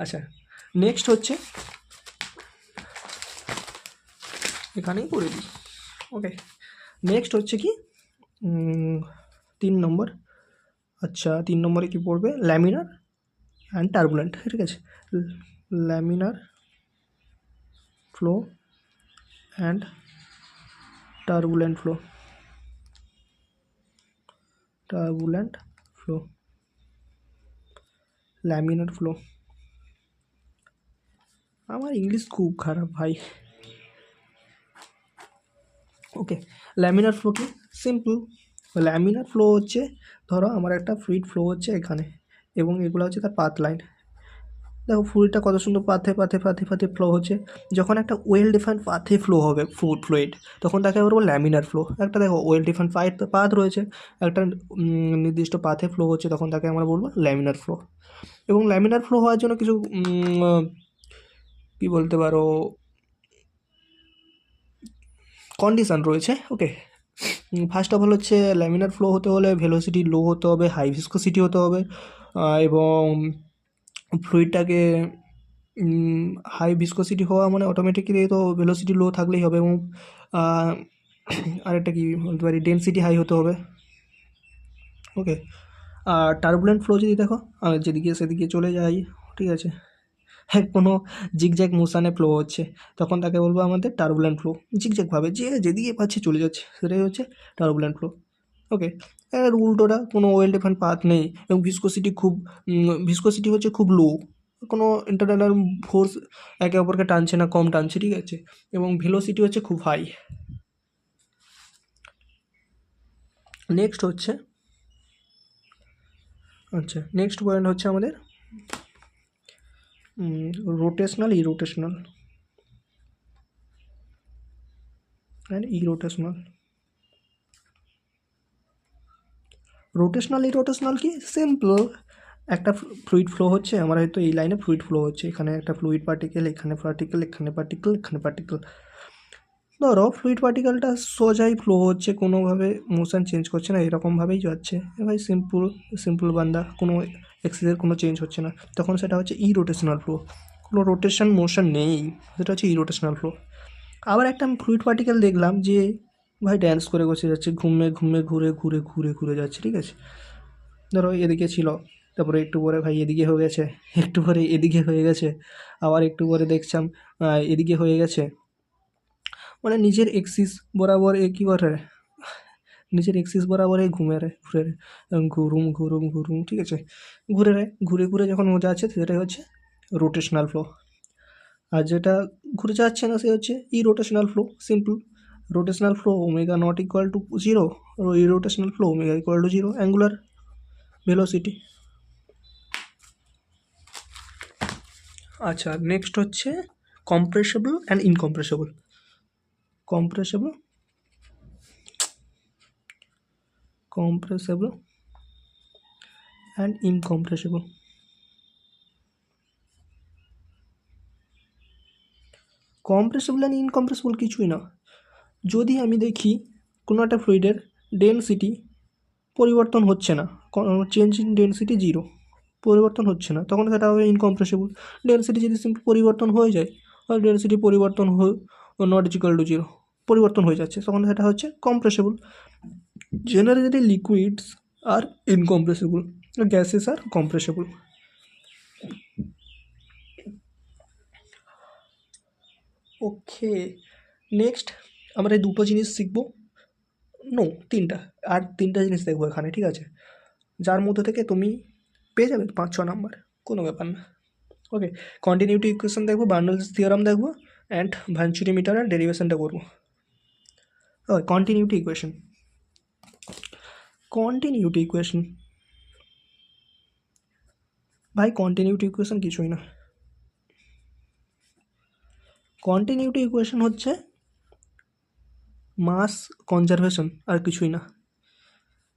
আচ্ছা, নেক্সট হচ্ছে, এখানেই করে দিই। ওকে, নেক্সট হচ্ছে কি 3 নম্বর। আচ্ছা, 3 নম্বরে কি পড়বে? ল্যামিনার অ্যান্ড টার্বুলেন্ট, ঠিক আছে। Laminar flow and turbulent flow. Laminar flow. আমার ইংলিশ খুব খারাপ ভাই। ওকে, ল্যামিনার ফ্লো কি? সিম্পল। ল্যামিনার ফ্লো হচ্ছে, ধরো আমার একটা ফ্লুইড ফ্লো হচ্ছে এখানে, এবং এগুলো হচ্ছে তার পাথ লাইন। দেখো ফ্লুইডটা কত সুন্দর পাথে ফ্লো হচ্ছে। যখন একটা ওয়েল ডিফাইন্ড পাথে ফ্লো হবে ফ্লুইড, তখন তাকে বলবো ল্যামিনার ফ্লো। একটা দেখো ওয়েল ডিফাইন্ড পাথ রয়েছে, একটা নির্দিষ্ট পাথে ফ্লো হচ্ছে, তখন তাকে আমরা বলবো ল্যামিনার ফ্লো। এবং ল্যামিনার ফ্লো হওয়ার জন্য কিছু কী বলতে পারো, কন্ডিশান রয়েছে। ওকে, ফার্স্ট অফ অল হচ্ছে ল্যামিনার ফ্লো হতে হলে ভেলোসিটি লো হতে হবে, হাই ভিসকোসিটি হতে হবে, এবং ফ্লুইডটাকে হাই ভিসকোসিটি হওয়া মানে অটোমেটিক্যালি তো ভেলোসিটি লো থাকলেই হবে, এবং আরেকটা কি বলতে পারি, ডেনসিটি হাই হতে হবে। ওকে, আর টার্বুলেন্ট ফ্লো যদি দেখো, যেদিকে সেদিকে চলে যাই, ঠিক আছে, কোনো জিগজ্যাগ মোশানে ফ্লো হচ্ছে, তখন তাকে বলবো আমাদের টার্বুলেন্ট ফ্লো। জিগজ্যাগভাবে যে যেদিকে পাচ্ছে চলে যাচ্ছে, সেটাই হচ্ছে টার্বুলেন্ট ফ্লো। ওকে, এর উল্টোটা কোনো ওয়েল ডিফাইন্ড পাথ নেই, এবং ভিসকোসিটি হচ্ছে খুব লো, কোনো ইন্টারনাল ফোর্স একে অপরকে টানছে না, কম টানছে, ঠিক আছে, এবং ভেলোসিটি হচ্ছে খুব হাই। নেক্সট হচ্ছে, আচ্ছা, নেক্সট পয়েন্ট হচ্ছে আমাদের রোটেশনাল, ইরোটেশনাল অ্যান্ড ইরোটেশনাল। রোটেশনাল ইরোটেশনাল কি, সিম্পল, একটা ফ্লুইড ফ্লো হচ্ছে, আমার হয়তো এই লাইনে ফ্লুইড ফ্লো হচ্ছে, এখানে একটা ফ্লুইড পার্টিকেল, এখানে পার্টিকেল, এখানে পার্টিকেল, এখানে পার্টিকেল। ধরো ফ্লুইড পার্টিকেলটা সোজাই ফ্লো হচ্ছে, কোনোভাবে মোশন চেঞ্জ করছে না, এরকমভাবেই যাচ্ছে, ভাই সিম্পল বান্দা, কোনো এক্সিসের কোনো চেঞ্জ হচ্ছে না, তখন সেটা হচ্ছে ইরোটেশনাল ফ্লো, কোনো রোটেশন মোশন নেই, সেটা হচ্ছে ইরোটেশনাল ফ্লো। আবার একটা আমি ফ্লুইড পার্টিকেল দেখলাম যে ভাই ড্যান্স করে বসে যাচ্ছে, ঘুরে যাচ্ছে, ঠিক আছে, ধরো এদিকে ছিল, তারপরে একটু পরে ভাই এদিকে হয়ে গেছে, একটু পরে এদিকে হয়ে গেছে, আবার একটু পরে দেখছিলাম এদিকে হয়ে গেছে, মানে নিজের এক্সিস বরাবর কী করে, নিজের এক্সিস বরাবর ঘুরে রে, ঘুরুম, ঠিক আছে, ঘুরে যখন মজা আছে, সেটাই হচ্ছে রোটেশনাল ফ্লো। আর যেটা ঘুরে যাচ্ছে না, সে হচ্ছে irrotational flow, simple. Rotational flow omega not equal to 0, irrotational flow omega equal to 0, angular velocity. আচ্ছা, নেক্সট হচ্ছে compressible and incompressible. Compressible and incompressible. Compressible and incompressible কিছুই না, যদি আমি দেখি কোনো একটা ফ্লুইডের ডেনসিটি পরিবর্তন হচ্ছে না, চেঞ্জ ইন ডেনসিটি 0, পরিবর্তন হচ্ছে না, তখন সেটা হবে ইনকম্প্রেসেবল। ডেনসিটি যদি সিম্পল পরিবর্তন হয়ে যায়, আর ডেনসিটি পরিবর্তন নট ইকুয়াল টু 0, পরিবর্তন হয়ে যাচ্ছে, তখন সেটা হচ্ছে কম্প্রেসেবল। জেনারেলি লিকুইডস আর ইনকম্প্রেসেবল, গ্যাসেস আর কম্প্রেসেবল। ওকে, নেক্সট আমরা এই দুটো জিনিস শিখবো, তিনটা, আর তিনটা জিনিস দেখবো এখানে, ঠিক আছে, যার মধ্যে থেকে তুমি পেয়ে যাবে 5-6 নাম্বার, কোনো ব্যাপার না। ওকে, কন্টিনিউটি ইকুয়েশন দেখবো, বার্নৌলিস থিওরাম দেখবো, অ্যান্ড ভাঞ্চুরি মিটার আর ডেরিভেশনটা করবো। ওকে, কন্টিনিউটি ইকুয়েশন। ভাই কন্টিনিউটি ইকুয়েশন কিছুই না, কন্টিনিউটি ইকুয়েশন হচ্ছে মাস কনজারভেশন, আর কিছুই না।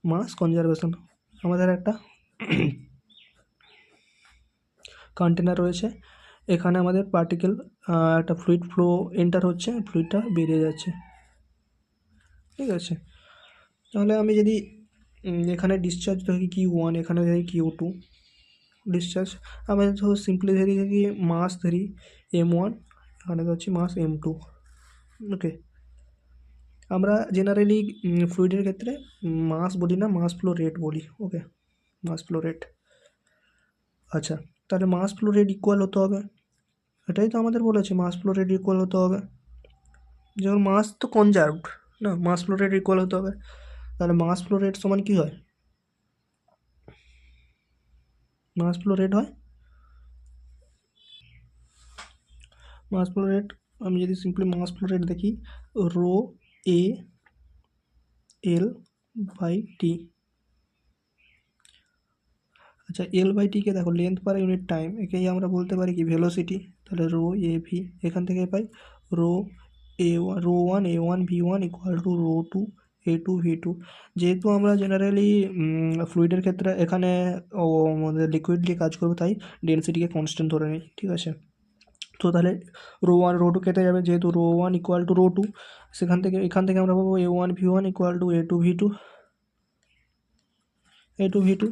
মাস কনজারভেশন, আমাদের একটা কন্টেনার রয়েছে, এখানে আমাদের পার্টিকেল, একটা ফ্লুইড ফ্লো এন্টার হচ্ছে, ফ্লুইডটা বেরিয়ে যাচ্ছে, ঠিক আছে, তাহলে আমি যদি এখানে ডিসচার্জ ধরি Q1, এখানে ধরি Q2 ডিসচার্জ, আমি ধরো সিম্পলি ধরি মাস ধরি M1, এখানে ধরছি মাস M2। ওকে, আমরা জেনারেলি ফ্লুইডের ক্ষেত্রে মাস বলি না, মাস ফ্লো রেট বলি। ওকে, মাস ফ্লো রেট। আচ্ছা, তাহলে মাস ফ্লো রেট ইকুয়াল হতে হবে, এটাই তো আমাদের বলেছে, মাস ফ্লো রেট ইকুয়াল হতে হবে, যেমন মাস তো কনজার্ভড না, মাস ফ্লো রেট ইকুয়াল হতে হবে, তাহলে মাস ফ্লো রেট সমান কী হয়, মাস ফ্লো রেট হয়, মাস ফ্লো রেট, আমি যদি সিম্পলি মাস ফ্লো রেট দেখি, rho A L by T. আচ্ছা, এল বাই টিকে দেখো লেন্থ পার ইউনিট টাইম, একেই আমরা বলতে পারি কি ভেলোসিটি, তাহলে রো এ ভি, এখান থেকে পাই rho one A one V one equal to rho two A two V two. যেহেতু আমরা জেনারেলি ফ্লুইডের ক্ষেত্রে এখানে আমাদের লিকুইড নিয়ে কাজ করবো, তাই ডেনসিটিকে কনস্ট্যান্ট ধরে নিই, ঠিক আছে, তো তাহলে রো ওয়ান রো টু কেটে যাবে, যেহেতু rho one equal to rho two, এখান থেকে আমরা পাবো A one V one equal to A two V two.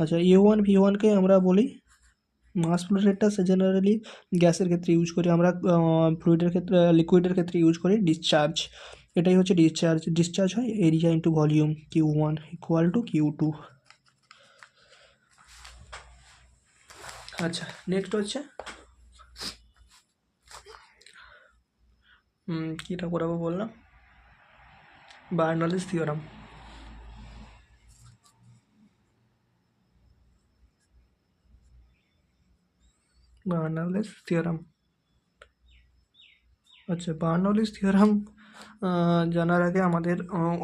আচ্ছা, এ ওয়ান ভি ওয়ানকে আমরা বলি মাস ফ্লো রেটটা সে জেনারেলি গ্যাসের ক্ষেত্রে ইউজ করি আমরা, ফ্লুইডের ক্ষেত্রে লিকুইডের ক্ষেত্রে ইউজ করি ডিসচার্জ। এটাই হচ্ছে ডিসচার্জ। ডিসচার্জ হয় area into volume, Q1 equal to Q2। আচ্ছা, নেক্সট হচ্ছে কীটা করাবো বললাম, বার্নৌলিস থিওরাম। বার্নৌলিস থিওরাম। আচ্ছা, বার্নৌলিস থিওরাম জানার আগে আমাদের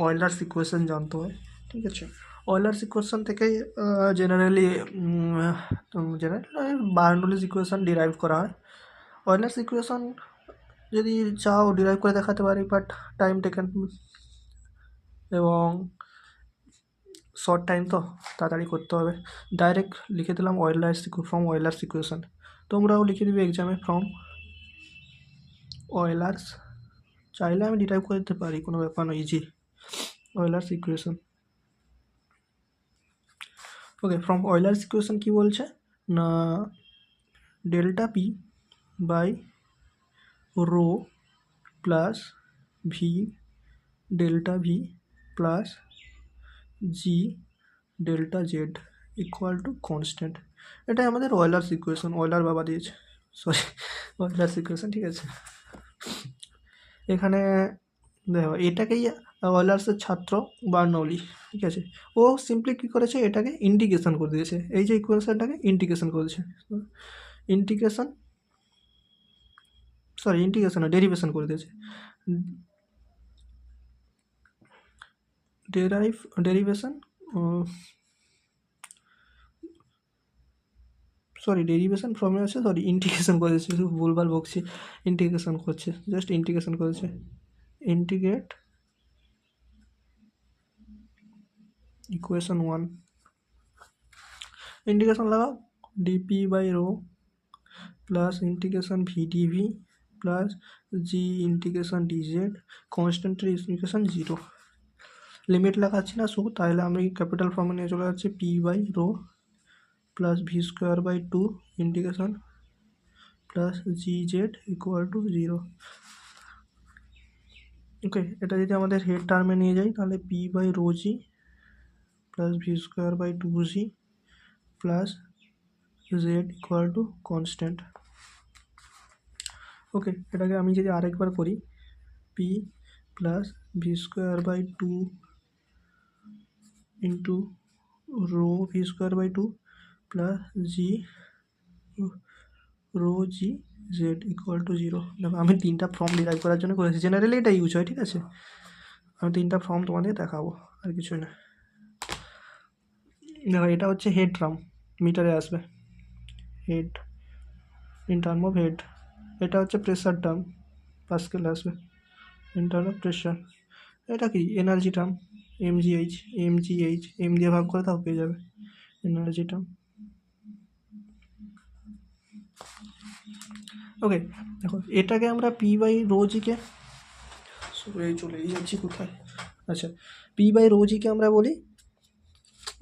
অয়েলার্স ইকুয়েশন জানতে হয়, ঠিক আছে। অয়েলার্স ইকুয়েশন থেকে জেনারেলি বার্নৌলিস ইকুয়েশন ডিরাইভ করা হয়। অয়েলার্স ইকুয়েশন যদি চাও ডিরাইভ করে দেখাতে পারি, বাট টাইম টেকেন এবং শর্ট টাইম তো তাড়াতাড়ি করতে হবে। ডাইরেক্ট লিখে দিলাম ফ্রম অয়েলার্স ইকুয়েশন। তোমরাও লিখে দিবে এক্সামে ফ্রম অয়েলার্স, চাইলে আমি ডিরাইভ করে দিতে পারি, কোনো ব্যাপার নয়, easy. Euler's equation, okay. From Euler's equation কী বলছে না, delta P by rho plus V delta V plus G delta Z equal to constant. এটাই আমাদের অয়েলার্স ইকুয়েশন, অয়েলার বাবা দিয়েছে, সরি, অয়েলার্স ইকুয়েশন, ঠিক আছে। এখানে দেখো এটাকেই অয়েলার্সের ছাত্র বার্নৌলি, ঠিক আছে, ও সিম্পলি কী করেছে, এটাকে ইন্টিগ্রেশন করে দিয়েছে, এই যে ইকুয়েশনটাকে ইন্টিগ্রেশন করেছে, ইন্টিগ্রেশন না, ডেরিভেশন করে দিয়েছে। ডেরিভেশন ফর্মে আছে, ইন্টিগ্রেশন করে দিয়েছে, ভুলভাল বকছি, ইন্টিগ্রেশন করছে, জাস্ট ইন্টিগ্রেশন করেছে। ইন্টিগ্রেট ইকুয়েশন 1, ইন্টিগ্রেশন লাগাও, DP by rho plus integration VDV plus G integration DZ, কনস্ট্যান্টের ইকুয়েশন 0। লিমিট লাগাচ্ছি না শুধু, তাহলে আমি ক্যাপিটাল ফর্মে নিয়ে চলে যাচ্ছি, P by rho plus V square by 2 integration plus G Z equal to 0। Okay, এটা যদি আমাদের হেড টার্মে নিয়ে যাই তাহলে P by rho G plus V square by 2g plus Z equal to constant. Okay, এটাকে আমি যদি আরেকবার করি, P plus V square by 2 into rho V square by 2 plus G rho G Z equal to 0। দেখো আমি 3টা form derive করার জন্য করেছি, জেনারেলি এটা ইউজ হয়, ঠিক আছে। আমি 3টা ফর্ম তোমাদের দেখাবো, আর কিছুই না। দেখো এটা হচ্ছে হেড টার্ম, মিটারে আসবে, head in term of head. এটা হচ্ছে প্রেশার টার্ম, পাস্কেল আসবে ইন টার্ম অফ প্রেশার। এটা কি এনার্জি টার্ম, এমজিএইচ, এম দিয়ে ভাগ করে তাও পেয়ে যাবে এনার্জি টার্ম। ওকে, দেখো এটাকে আমরা পি বাই রো জিকে, চলেই যাচ্ছি কোথায়, আচ্ছা, পি বাই রো জিকে আমরা বলি,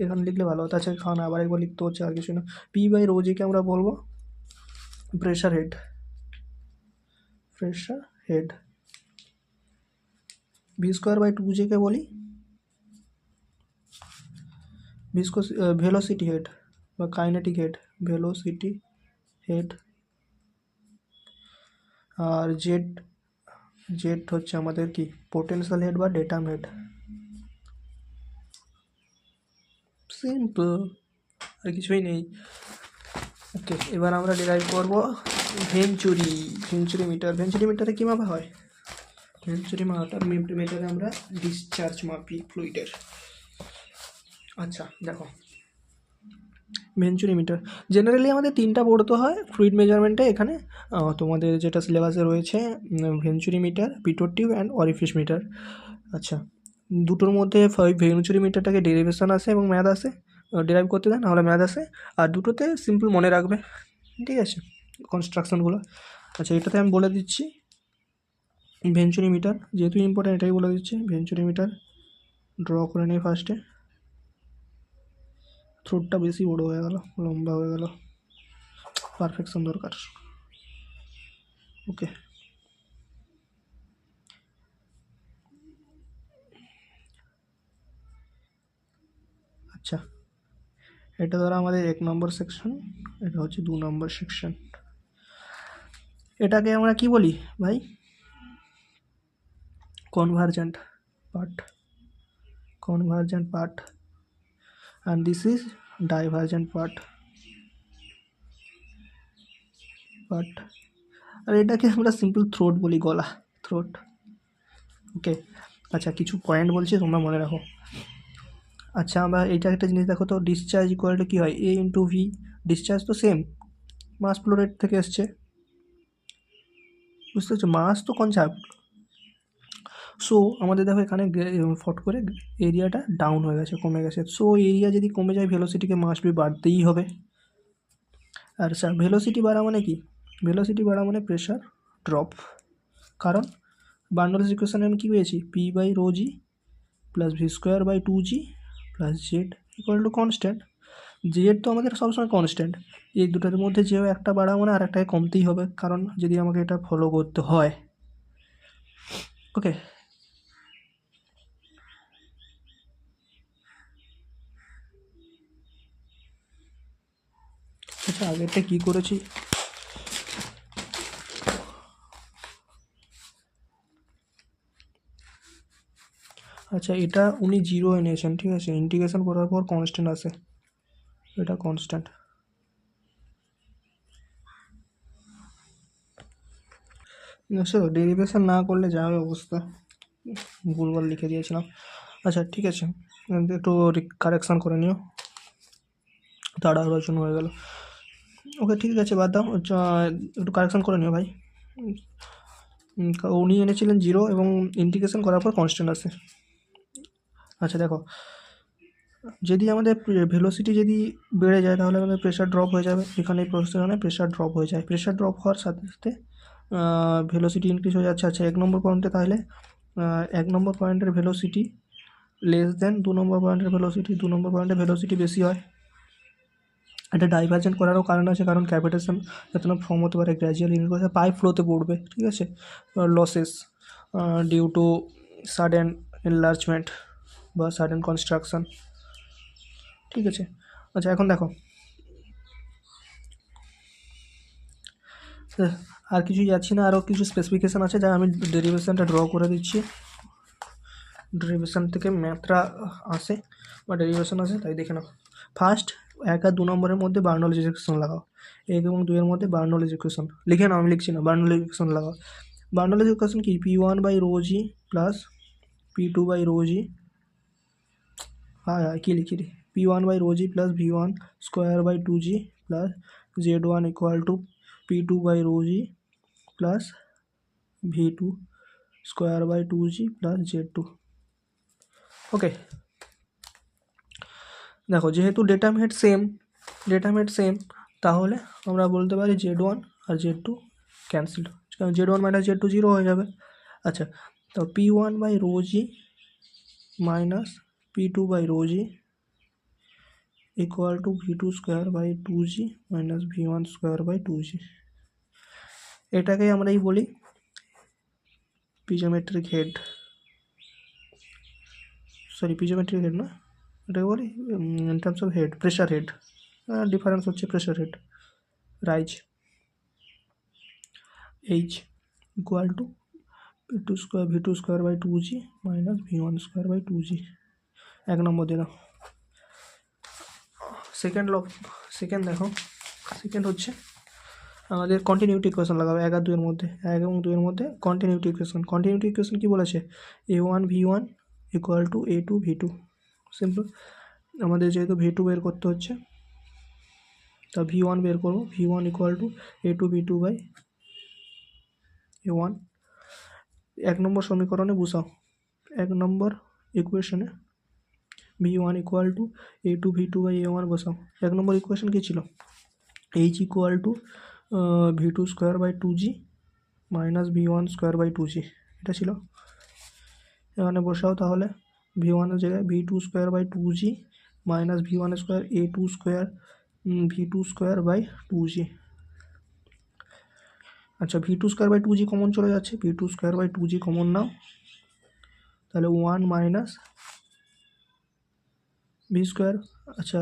এখানে লিখলে ভালো হতো, আচ্ছা খাওয়া না আবার একবার লিখতে হচ্ছে, আর কিছু না। পি বাই রো জিকে আমরা বলবো pressure head. V square by 2j কে বলি ভেলোসিটি হেড বা কাইনেটিক হেড, ভেলোসিটি হেড। আর জেড হচ্ছে আমাদের কি পোটেনশিয়াল হেড বা ডেটাম হেড। সিম্পল, আর কিছুই নেই। ওকে, এবার আমরা ডিরাইভ করবো ভেঞ্চুরি মিটারে কী মাপা হয়, ভেঞ্চুরি মিটারে আমরা ডিসচার্জ মাপি ফ্লুইডের। আচ্ছা দেখো, ভেঞ্চুরি মিটার জেনারেলি আমাদের 3টা পড়তে হয় ফ্লুইড মেজারমেন্টে। এখানে তোমাদের যেটা সিলেবাসে রয়েছে ভেঞ্চুরি মিটার, পিটোর টিউব অ্যান্ড অরিফিস মিটার। আচ্ছা, দুটোর মধ্যে ভেঞ্চুরি মিটারটাকে ডেরিভেশন আসে এবং ম্যাথ আসে, ডেরাইভ করতে দেয়, নাহলে ম্যাথ আসে। আর দুটোতে সিম্পল মনে রাখবে, ঠিক আছে, কনস্ট্রাকশনগুলো। আচ্ছা, এটাতে আমি বলে দিচ্ছি ভেঞ্চুরি মিটার, যেহেতু ইম্পর্টেন্ট এটাই বলে দিচ্ছি। ভেঞ্চুরি মিটার ড্র করে নিই ফার্স্টে, থ্রোটটা বেশি বড়ো হয়ে গেল, লম্বা হয়ে গেল। পারফেকশন দরকার। ওকে, আচ্ছা এটা ধরো আমাদের 1 নম্বর সেকশন, এটা হচ্ছে 2 নম্বর সেকশন। এটাকে আমরা কি বলি ভাই? Convergent part, convergent part, and this is divergent part। আর এটাকে আমরা সিম্পল থ্রোট বলি, গলা, থ্রোট। ওকে, আচ্ছা কিছু পয়েন্ট বলছি তোমরা মনে রাখো। আচ্ছা আমরা এইটা একটা জিনিস দেখো তো, ডিসচার্জ ইকুয়াল টু কী হয়? এ ইন্টু ভি। ডিসচার্জ তো সেম, মাস ফ্লো রেট থেকে এসছে, বুঝতে পারছো? মাস তো কনসার্ভড। সো আমাদের দেখো এখানে ফট করে এরিয়াটা ডাউন হয়ে গেছে, কমে গেছে। সো এরিয়া যদি কমে যায় ভেলোসিটিকে মাস বি বাড়তেই হবে। আর স্যার ভেলোসিটি বাড়া মানে কি? ভেলোসিটি বাড়া মানে প্রেশার ড্রপ। কারণ বার্নৌলিস ইকুয়েশনে আমি কী পেয়েছি? P by rho G plus V square by 2g plus Z equal to constant. Z তো আমাদের সবসময় কনস্ট্যান্ট, এই দুটোর মধ্যে যেও একটা বাড়া মানে আর একটাকে কমতেই হবে, কারণ যদি আমাকে এটা ফলো করতে হয়। ওকে, আচ্ছা আগেরটা কী করেছি? আচ্ছা এটা উনি 0 এনেছেন, ঠিক আছে, ইন্টিগ্রেশন করার পর কনস্ট্যান্ট আসে, এটা কনস্ট্যান্ট। আচ্ছা ডেরিভেশন না করলে যা হবে অবস্থা, ভুলভাল লিখে দিয়েছিলাম। আচ্ছা ঠিক আছে, একটু কারেকশান করে নিও, তাড়াহুড়োর জন্য হয়ে গেল। ওকে ঠিক আছে, বাদ দাও, একটু কারেকশান করে নিও ভাই। উনি এনেছিলেন 0 এবং ইন্টিগ্রেশন করার পর কনস্ট্যান্ট আসে। আচ্ছা দেখো, যদি আমাদের ভেলোসিটি যদি বেড়ে যায় তাহলে আমাদের প্রেশার ড্রপ হয়ে যাবে। এখানে এই প্রসেসনে প্রেশার ড্রপ হয়ে যায়, প্রেশার ড্রপ হওয়ার সাথে সাথে ভেলোসিটি ইনক্রিজ হয়ে যাচ্ছে। আচ্ছা 1 নম্বর পয়েন্টে তাহলে 1 নম্বর পয়েন্টের ভেলোসিটি লেস দেন 2 নম্বর পয়েন্টের ভেলোসিটি, 2 নম্বর পয়েন্টের ভেলোসিটি বেশি হয়। এটা ডাইভারজেন্ট করারও কারণ আছে, কারণ ক্যাভিটেশন যাতে না ফর্ম হতে পারে গ্র্যাজুয়ালি ইনক্রিজ হয়, পাইপ ফ্লোতে পড়বে, ঠিক আছে, losses due to sudden enlargement বা সাডেন কনস্ট্রাকশন, ঠিক আছে। আচ্ছা এখন দেখো, আর কিছুই যাচ্ছি না, আরও কিছু স্পেসিফিকেশান আছে যা আমি ডেরিভেশনটা ড্র করে দিচ্ছি। ডেরিভেশন থেকে ম্যাথটা আসে বা ডেরিভেশন আসে, তাই দেখে নাও। ফার্স্ট 1 আর 2 নম্বরের মধ্যে বার্নৌলিস ইকুয়েশন লাগাও। 1 এবং 2 এর মধ্যে বার্নৌলিস ইকুয়েশন লিখে নাও, আমি লিখছি না, বার্নৌলিস ইকুয়েশন লাগাও। বার্নৌলিস ইকুয়েশন কি? P1 by rho G plus P2 by rho G, হ্যাঁ কী লিখি রে, P1 by rho G plus V1 square by 2g plus Z1 equal to P2 by rho G plus V2 square by 2g plus Z2। Okay দেখো, যেহেতু data মেট same, তাহলে আমরা বলতে পারি Z1 আর Z2 ক্যান্সেল, কারণ Z1 মাইনাস Z2 0 হয়ে যাবে। আচ্ছা তো P1 by rho G minus P2 by rho G equal to V2 square by 2g minus V1 square by 2g। এটাকেই আমরাই বলি পিজোমেট্রিক হেড, পিজোমেট্রিক হেড না, এটাকে বলি in terms of head, pressure head, difference হচ্ছে pressure head. Rise H equal to V2 square by 2g minus V1 square by 2g। 1 নম্বর দিয়ে দাও। সেকেন্ড দেখো, সেকেন্ড হচ্ছে আমাদের কন্টিনিউটি ইকুয়েশন লাগাবো 1 আর 2 এর মধ্যে, 1 এবং 2 এর মধ্যে কন্টিনিউটি ইকুয়েশন কী বলেছে? A1 V1 equal to A2 V2। Simple, আমাদের যেহেতু V2 বের করতে হচ্ছে তা V1 বের করবো, V1 equal to A2 V2 by A1। 1 নম্বর সমীকরণে বসাও, 1 নম্বর ইকুয়েশনে V1 equal to A2 V2 by A1 বসাও। 1 নম্বর ইকুয়েশন কী ছিল? H equal to V2 square by 2g minus V1 square by 2g, এটা ছিল। এখানে বসাও তাহলে V1 এর জায়গায় V2 square by 2g minus V1 square A2 square V2 square by 2g আচ্ছা V two square by two G common চলে যাচ্ছে, V two square by two G common নাও, তাহলে ওয়ান মাইনাস ভি স্কোয়ার, আচ্ছা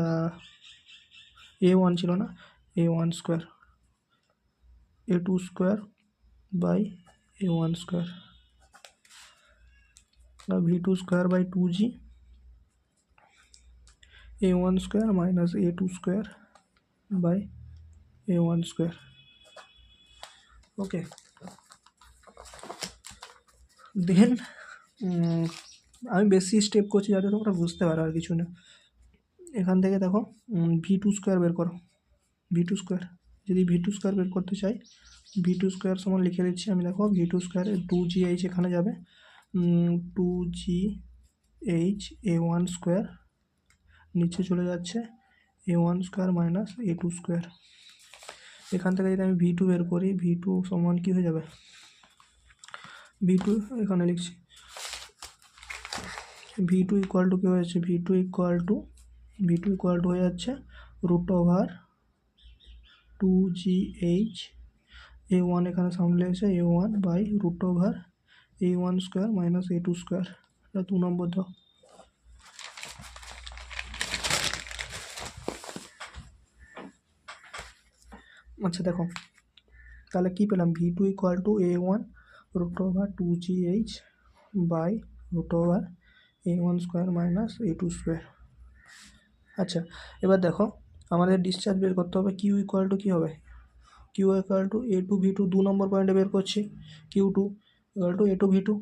A one ছিল না, A one square, A two square by A one square, V two square by two G A one square minus A two square by A one square. Okay, then আমি বেশি step করছি যাতে তোমরা বুঝতে পারো, আর কিছু না। এখান থেকে দেখো ভি টু স্কোয়ার বের করো, ভি টু স্কোয়ার, যদি ভি টু স্কোয়ার বের করতে চাই, ভি টু স্কোয়ার সমান লিখে দিচ্ছি আমি, দেখো ভি টু স্কোয়ারে টু জি এইচ এখানে যাবে, two G H A one square নিচে চলে যাচ্ছে A one square minus A two square. এখান থেকে যদি আমি ভি টু বের করি, ভি টু সমান কী হয়ে যাবে, ভি টু এখানে লিখছি, ভি টু ইকুয়াল টু কী হয়েছে, ভি টু ইকুয়াল টু হয়ে যাচ্ছে root over two G H A one এখানে সামনে এসে A one by root over A one square minus A two square. এটা 2 নম্বর দাও। আচ্ছা দেখো তাহলে কী পেলাম, V two equal to A one root over two G H by root over A one square minus A two square. আচ্ছা এবার দেখো আমাদের ডিসচার্জ বের করতে হবে, কিউ ইকুয়াল টু কী হবে, Q equal to A two V two, 2 নম্বর পয়েন্টে বের করছি, Q two equal to A two V two,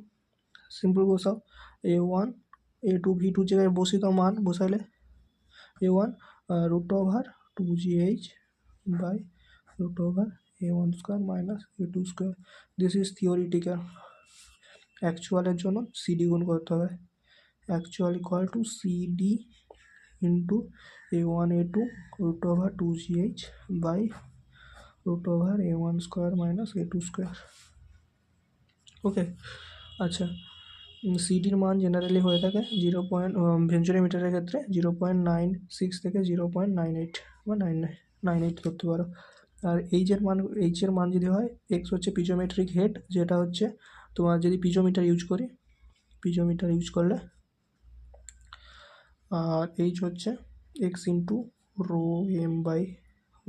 simple বসাও, A one A two V two জায়গায় বসি তো মান বসাইলে A one root over two G H by root over A one square minus A two square. This is theoretical, অ্যাকচুয়ালের জন্য CD গুণ করতে হবে, actual equal to CD into A one A two root over two G H by root over A one square minus A two square. Okay, আচ্ছা সিডির মান generally হয়ে থাকে 0. ভেঞ্চুরিমিটারের ক্ষেত্রে 0.96 থেকে 0.98 বা 98 ধরতে পারো। আর এইচের মান যদি হয়, এক্স হচ্ছে পিজোমেট্রিক হেড, যেটা হচ্ছে তোমার যদি পিজোমিটার ইউজ করলে, আর এইচ হচ্ছে X into rho M by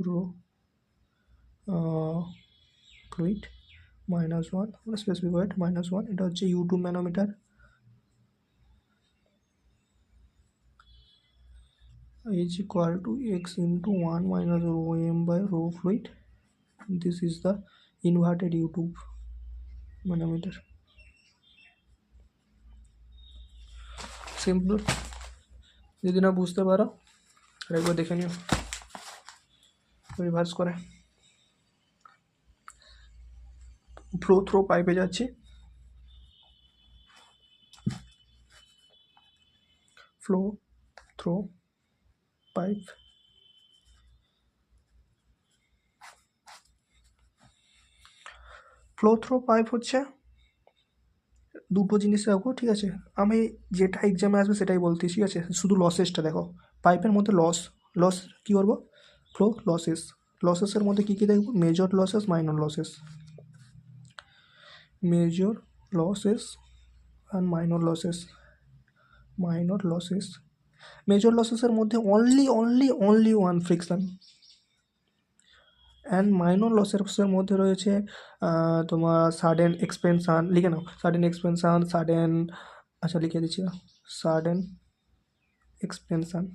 rho fluid minus one, specific weight minus one, এটা হচ্ছে U tube manometer, is equal to x into 1 minus rho m by rho fluid. This is the inverted U-tube manometer. Simple, যদি না বুঝতে পারো একবার দেখে নিও reverse করে। ফ্লো থ্রো পাইপে যাচ্ছি, flow through pipe, flow through pipe হচ্ছে দুটো জিনিস রাখবো, ঠিক আছে, আমি যেটা এক্সামে আসবে সেটাই বলতে, ঠিক আছে, শুধু লসেসটা দেখো, পাইপের মধ্যে লস কী করবো, ফ্লো লসেসের মধ্যে কী কী দেখবো, major losses minor losses, major losses আর মাইনর লসেস। মেজর লসেসের মধ্যে only one friction, and minor লসেসের মধ্যে রয়েছে তোমার সাডেন এক্সপেনশান, লিখে নাও সাডেন এক্সপেনশান, আচ্ছা লিখে দিচ্ছি, সাডেন এক্সপেনশান,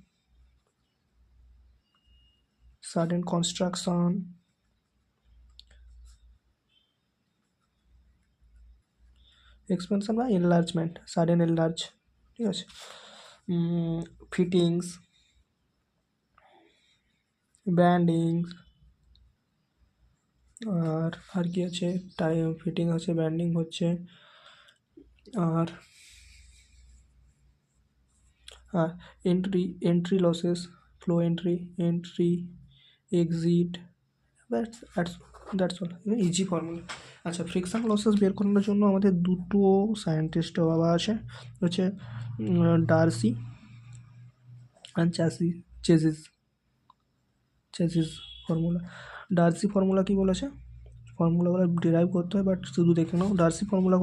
সাডেন কনস্ট্রাকশন, এক্সপেনশন বা এনলার্জমেন্ট, সাডেন এনলার্জ, ঠিক আছে, ফিটিংস, ব্যান্ডিংস, আর কি আছে, ফিটিং আছে, ব্যান্ডিং হচ্ছে, আর entry losses, flow entry exit, that's all, easy formula. আচ্ছা ফ্রিকশন লসেস বের করানোর জন্য আমাদের দুটো সায়েন্টিস্ট বাবা আছে, হচ্ছে Darcy and Chezy's formula. Darcy formula কি বলেছে, ফর্মুলাগুলো ডিরাইভ করতে হয়, বাট শুধু দেখে নাও। ডার্সি ফর্মুলা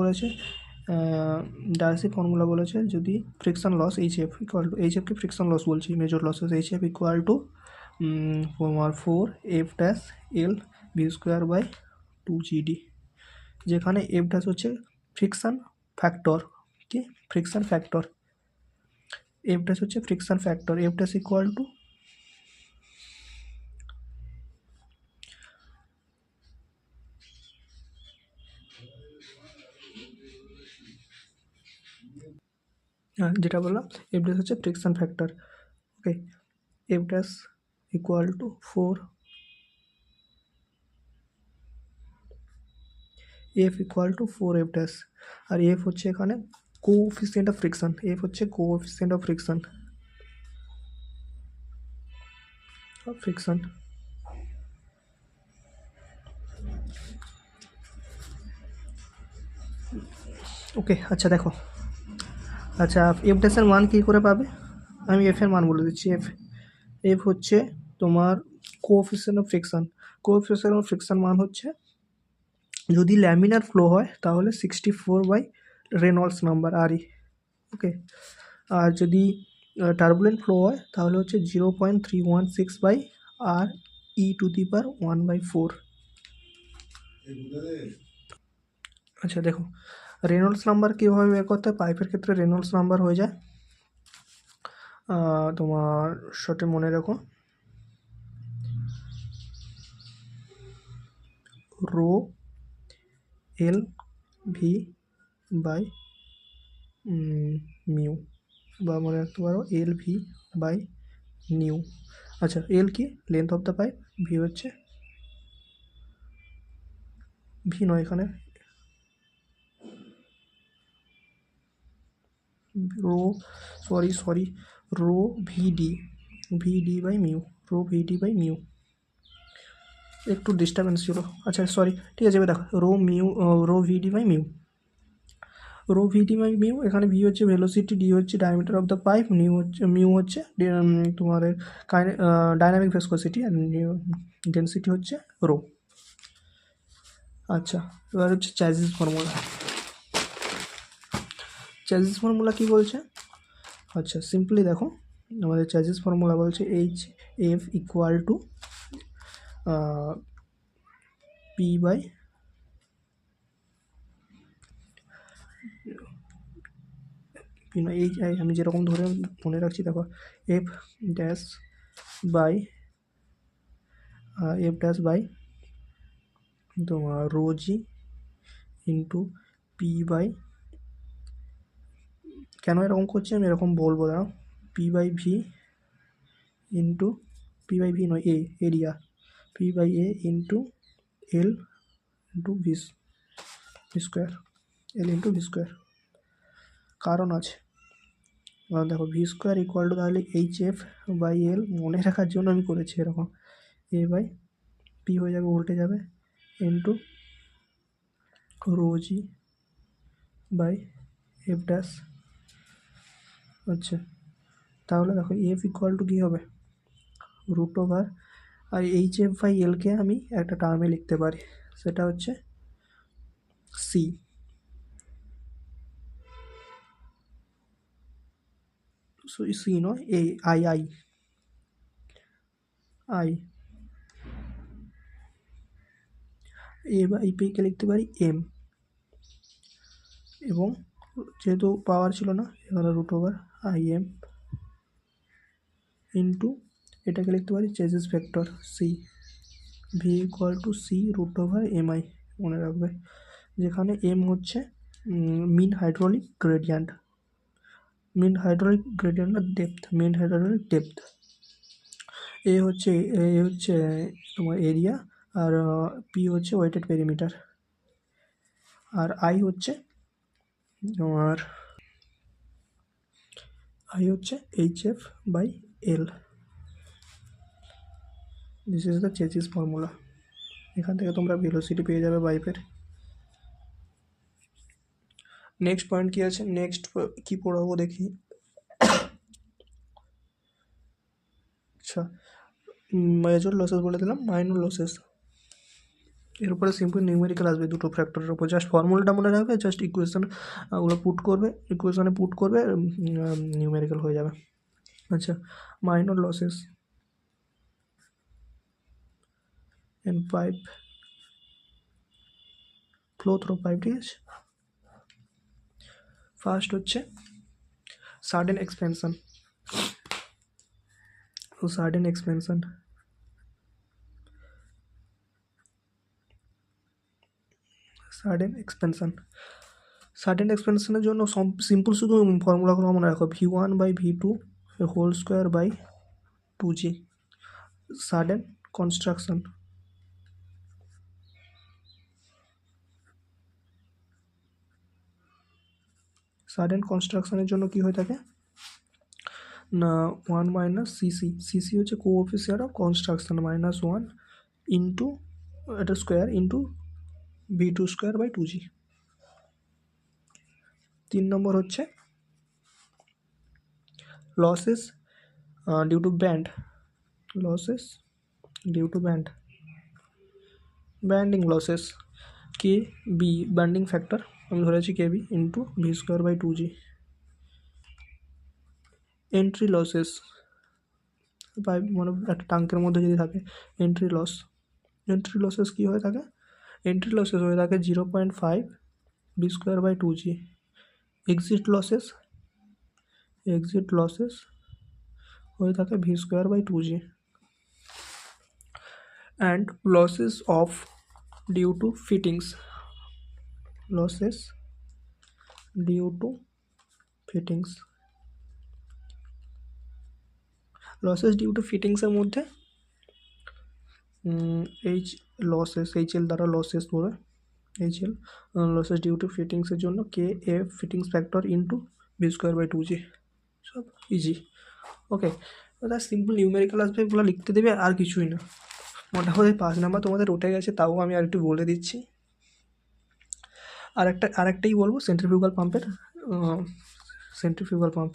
বলেছে যদি friction loss H F equal to, H এফকে ফ্রিকশন লস বলছি, major losses, H F equal to তোমার 4F-L v²/2GD, যেখানে এফ ড্যাশ হচ্ছে ফ্রিকশন ফ্যাক্টর, কি ফ্রিকশন ফ্যাক্টর, এফ ড্যাশ হচ্ছে friction factor, F dash equal to যেটা বললাম F dash হচ্ছে friction factor. Okay, F dash equal to 4, F equal to 4F dash, আর F হচ্ছে এখানে কোএফিসিয়েন্ট অফ ফ্রিকশন, এফ হচ্ছে coefficient of friction. Okay, আচ্ছা দেখো, আচ্ছা এফ ড্যাশের মান কী করে পাবে, আমি এফ এর মান বলে দিচ্ছি। এফ হচ্ছে তোমার কোএফিসিয়েন্ট অফ ফ্রিকশন মান হচ্ছে, যদি ল্যামিনার ফ্লো হয় তাহলে 64 রেনল্ডস নাম্বার RE। ওকে, আর যদি টার্বুলেন্ট ফ্লো হয় তাহলে হচ্ছে 0.316/RE⁴। আচ্ছা দেখো, রেনল্ডস নাম্বার কীভাবে বের করতে হয়, পাইপের ক্ষেত্রে রেনল্ডস নাম্বার হয়ে যায় তোমার, শর্টে মনে রাখো, rho L V by mu, বা মনে রাখতে পারো এল ভি বাই নিউ। আচ্ছা, এল কি length of the pipe, V হচ্ছে, ভি নয় এখানে, রো ভিডি বাই মিউ, একটু ডিস্টারবেন্স ছিল। আচ্ছা সরি, ঠিক আছে, এবার দেখো রো ভিডি বাই মিউ, এখানে ভি হচ্ছে ভেলোসিটি, ডি হচ্ছে diameter of the pipe, mu হচ্ছে তোমার ডাইনামিক ভিসকোসিটি, আর ডেন্সিটি হচ্ছে রো। আচ্ছা, এবার হচ্ছে চ্যাজিস ফর্মুলা কী বলছে, আচ্ছা সিম্পলি দেখো, আমাদের চ্যাজিস ফর্মুলা বলছে H F equal to P by এই আমি যেরকম ধরে মনে রাখছি, দেখো এফ ড্যাশ বাই তোমার rho G into P by, কেন এরকম করছি আমি এরকম বলবো, দাঁড়াও, পি বাই ভি নয় area, P by A into L into V square, কারণ আছে, দেখো ভি স্কোয়ার ইকুয়াল টু তাহলে HF/L, মনে রাখার জন্য আমি করেছি এরকম, এ বাই পি হয়ে যাবে, উল্টে যাবে, into rho G by F dash. আচ্ছা, তাহলে দেখো এফ ইকুয়াল টু কী হবে, √, আর HF/L-কে আমি একটা টার্মে লিখতে পারি, সেটা হচ্ছে সি নয়, আই এ বা পিকে লিখতে পারি এম, এবং যেহেতু পাওয়ার ছিল না এখানে √IM ইন্টু এটাকে লিখতে পারি Chezy's vector C, V equal to C√MI, মনে রাখবে, যেখানে এম হচ্ছে mean hydraulic gradient depth, A হচ্ছে তোমার এরিয়া, আর পি হচ্ছে ওয়েটেড পেরিমিটার, আর আই হচ্ছে HF/L। This is the Chezy's formula. এখান থেকে তোমরা ভেলোসিটি পেয়ে যাবে পাইপের। নেক্সট পয়েন্ট কী আছে, নেক্সট কী পড়াবো দেখি। আচ্ছা, মেজর লসেস বলে দিলাম, মাইনর লসেস, এর উপরে সিম্পল নিউমেরিক্যাল আসবে দুটো ফ্যাক্টরের উপর, জাস্ট ফর্মুলাটা মনে রাখবে, জাস্ট ইকুয়েশন ওগুলো পুট করবে, ইকুয়েশনে পুট করবে, নিউমেরিক্যাল হয়ে যাবে। আচ্ছা, minor losses in pipe flow through pipe, ঠিক আছে। ফার্স্ট হচ্ছে সাডেন এক্সপেনশন। তো sudden expansion, sudden expansion, sudden এক্সপেনশনের জন্য সিম্পল শুধু ফর্মুলাগুলো মনে রাখো, v1/v2 whole square by 2g। Sudden construction, sudden কনস্ট্রাকশনের জন্য কি হয়ে থাকে না 1 মাইনাস সিসি, সিসি হচ্ছে কোএফিসিয়েন্ট অফ কনস্ট্রাকশন, -1 ইন্টু এটা square into v2 square by 2g। 3 নম্বর হচ্ছে losses due to bend, losses due to bend, bending losses, K B bending factor আমি ধরেছি K B into V square by 2g। Entry losses, pipe মানে একটা ট্যাঙ্কের মধ্যে যদি থাকে, এন্ট্রি লস, এন্ট্রি লসেস কী হয়ে থাকে, এন্ট্রি লসেস হয়ে থাকে 0.5 V square by 2g। Exit losses, exit losses হয়ে থাকে V square by 2g। And losses of due to fittings, losses due to fittings, losses due to ফিটিংসের মধ্যে H losses, HL দ্বারা লসেস বলে, HL losses due to ফিটিংসের জন্য K F fittings factor into V square by 2g। সব easy. ওকে, তার simple numerical আসবে, এগুলো লিখতে দেবে, আর কিছুই না। মোটামুটি 5 নাম্বার তোমাদের উঠে গেছে, তাও আমি আর একটু বলে দিচ্ছি। আরেকটাই বলবো, সেন্ট্রিফিউগাল পাম্পের, সেন্ট্রিফিউগাল পাম্প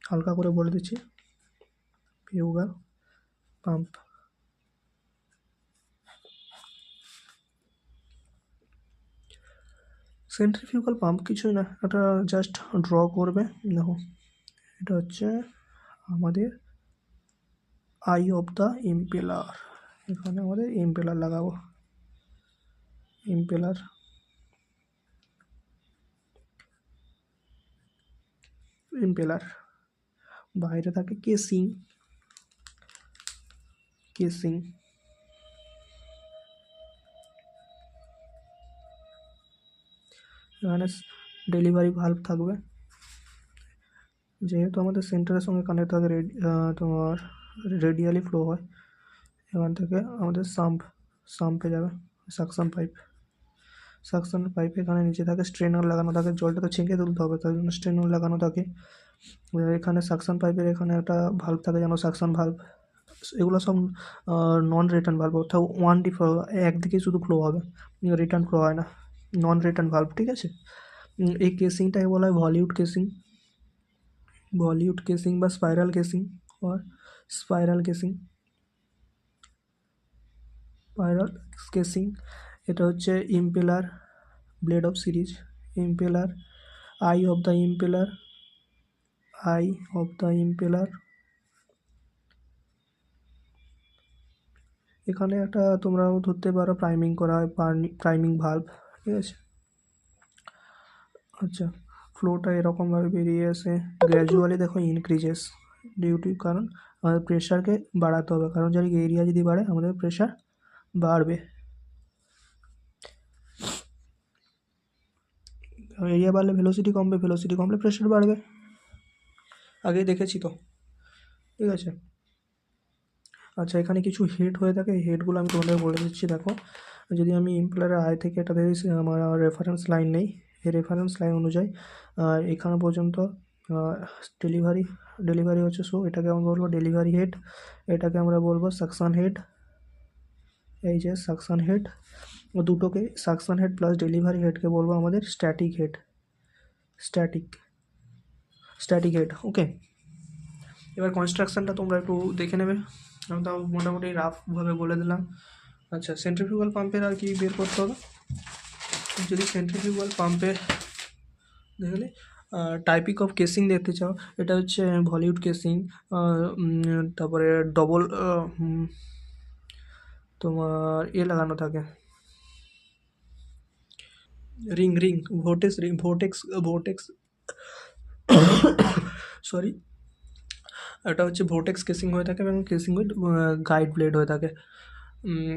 হালকা করে বলে দিচ্ছি, ফিউগাল পাম্প। সেন্ট্রিফিউগাল পাম্প কিছুই না, এটা জাস্ট ড্র করবে। দেখো এটা হচ্ছে আমাদের আই অফ দ্য ইম্পেলার, এখানে আমাদের ইম্পেলার লাগাবো, ইম্পেলার, ইম্পেলার বাইরে থাকে কেসিং, কেসিং এখানে ডেলিভারি ভালভ থাকবে, যেহেতু আমাদের সেন্টারের সঙ্গে কানেক্ট থাকে, তোমার রেডিয়ালি ফ্লো হয়, এখান থেকে আমাদের সাম্পে যাবে, সাকশন পাইপ, সাকশন পাইপ এখানে নিচে থাকে, স্ট্রেনার লাগানো থাকে, জলটা তো ছেঁকে তুলতে হবে, তার জন্য স্ট্রেনার লাগানো থাকে। এখানে সাকশন পাইপের এখানে একটা ভাল্ব থাকে যেন সাকশন ভাল্ব, এগুলো সব নন রিটার্ন ভাল্ব, অর্থাৎ একদিকেই শুধু ফ্লো হবে, রিটার্ন ফ্লো হয় না, নন রিটার্ন ভাল্ব, ঠিক আছে। এই কেসিংটাকে বলা হয় ভলিউড কেসিং, ভলিউড কেসিং বা স্পাইরাল কেসিং, আর স্পাইরাল কেসিং, স্পাইরাল কেসিং। এটা হচ্ছে impeller blade of series, impeller, I of the impeller, I of the impeller. এখানে একটা তোমরা ধরতে পারো প্রাইমিং করা হয়, প্রাইমিং ভাল্ব, ঠিক আছে। আচ্ছা, ফ্লোটা এরকমভাবে বেরিয়ে আসে, গ্র্যাজুয়ালি দেখো ইনক্রিজেস ডিউ টু, কারণ আমাদের প্রেশারকে বাড়াতে হবে, কারণ যদি এরিয়া যদি বাড়ে আমাদের প্রেশার বাড়বে, এরিয়া বাড়লে ভেলোসিটি কমবে, ভেলোসিটি কমলে প্রেশার বাড়বে, আগে দেখেছি তো, ঠিক আছে। আচ্ছা, এখানে কিছু হেড হয়ে থাকে, হেডগুলো আমি তোমাদের বলে দিচ্ছি। দেখো, যদি আমি ইম্পেলারের আই থেকে এটা ধরি, আমার রেফারেন্স লাইন নেই, এই রেফারেন্স লাইন অনুযায়ী এখানে পর্যন্ত ডেলিভারি হচ্ছে, সো এটাকে আমরা বলবো ডেলিভারি হেড, এটাকে আমরা বলবো সাকশন হেড, এই যে সাকশন হেড, দুটোকে সাকশন হেড প্লাস ডেলিভারি হেডকে বলবো আমাদের স্ট্যাটিক হেড, স্ট্যাটিক হেড। ওকে, এবার কনস্ট্রাকশানটা তোমরা একটু দেখে নেবে, আমি তাও মোটামুটি রাফভাবে বলে দিলাম। আচ্ছা, সেন্ট্রিফিউগাল পাম্পের আর কি বের করতে হবে। যদি সেন্ট্রিফিউগাল পাম্পে দেখলে টাইপিক অফ কেসিং দেখতে চাও, এটা হচ্ছে ভলিউড কেসিং, তারপরে ডবল তোমার লাগানো থাকে, রিং রিং ভোর্টেক্স সরি, এটা হচ্ছে ভোর্টেক্স কেসিং হয়ে থাকে এবং কেসিং উইথ গাইড ব্লেড হয়ে থাকে।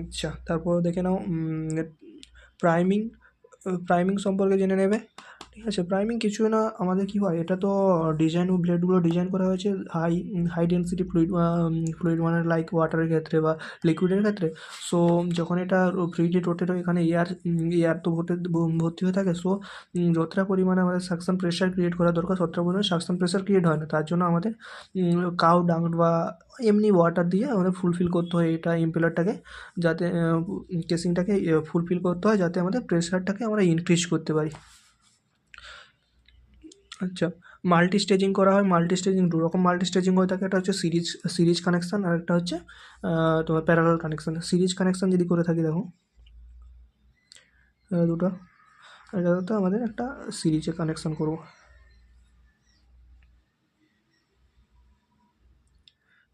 আচ্ছা, তারপর দেখে নাও প্রাইমিং। প্রাইমিং সম্পর্কে জেনে নেবে। ঠিক আছে, প্রাইমিং কিছু না, আমাদের কি হয়, এটা তো ডিজাইন ব্লেডগুলো ডিজাইন করা হয়েছে হাই ডেন্সিটি ফ্লুইড মানে লাইক ওয়াটারের ক্ষেত্রে বা লিকুইডের ক্ষেত্রে। সো যখন এটা ফ্রিলি রোটেট হয়, এখানে এয়ার তো ভর্তি হয়ে থাকে। সো যতটা পরিমাণে আমাদের সাকশন প্রেশার ক্রিয়েট করা দরকার, ততটা পরিমাণে সাকশন প্রেশার ক্রিয়েট হয় না। তার জন্য আমাদের কাউ ডাং বা এমনি ওয়াটার দিয়ে আমাদের ফুলফিল করতে হয় এটা ইম্পেলারটাকে, যাতে কেসিংটাকে ফুলফিল করতে হয়, যাতে আমাদের প্রেশারটাকে আমরা ইনক্রিজ করতে পারি। আচ্ছা, মাল্টি স্টেজিং করা হয়। মাল্টি স্টেজিং দু রকম মাল্টি স্টেজিং হয়ে থাকে, একটা হচ্ছে সিরিজ কানেকশান, আর একটা হচ্ছে তোমার প্যারালাল কানেকশান। সিরিজ কানেকশান যদি করে থাকি, দেখো দুটো, এটাতে আমাদের একটা সিরিজে কানেকশান করব।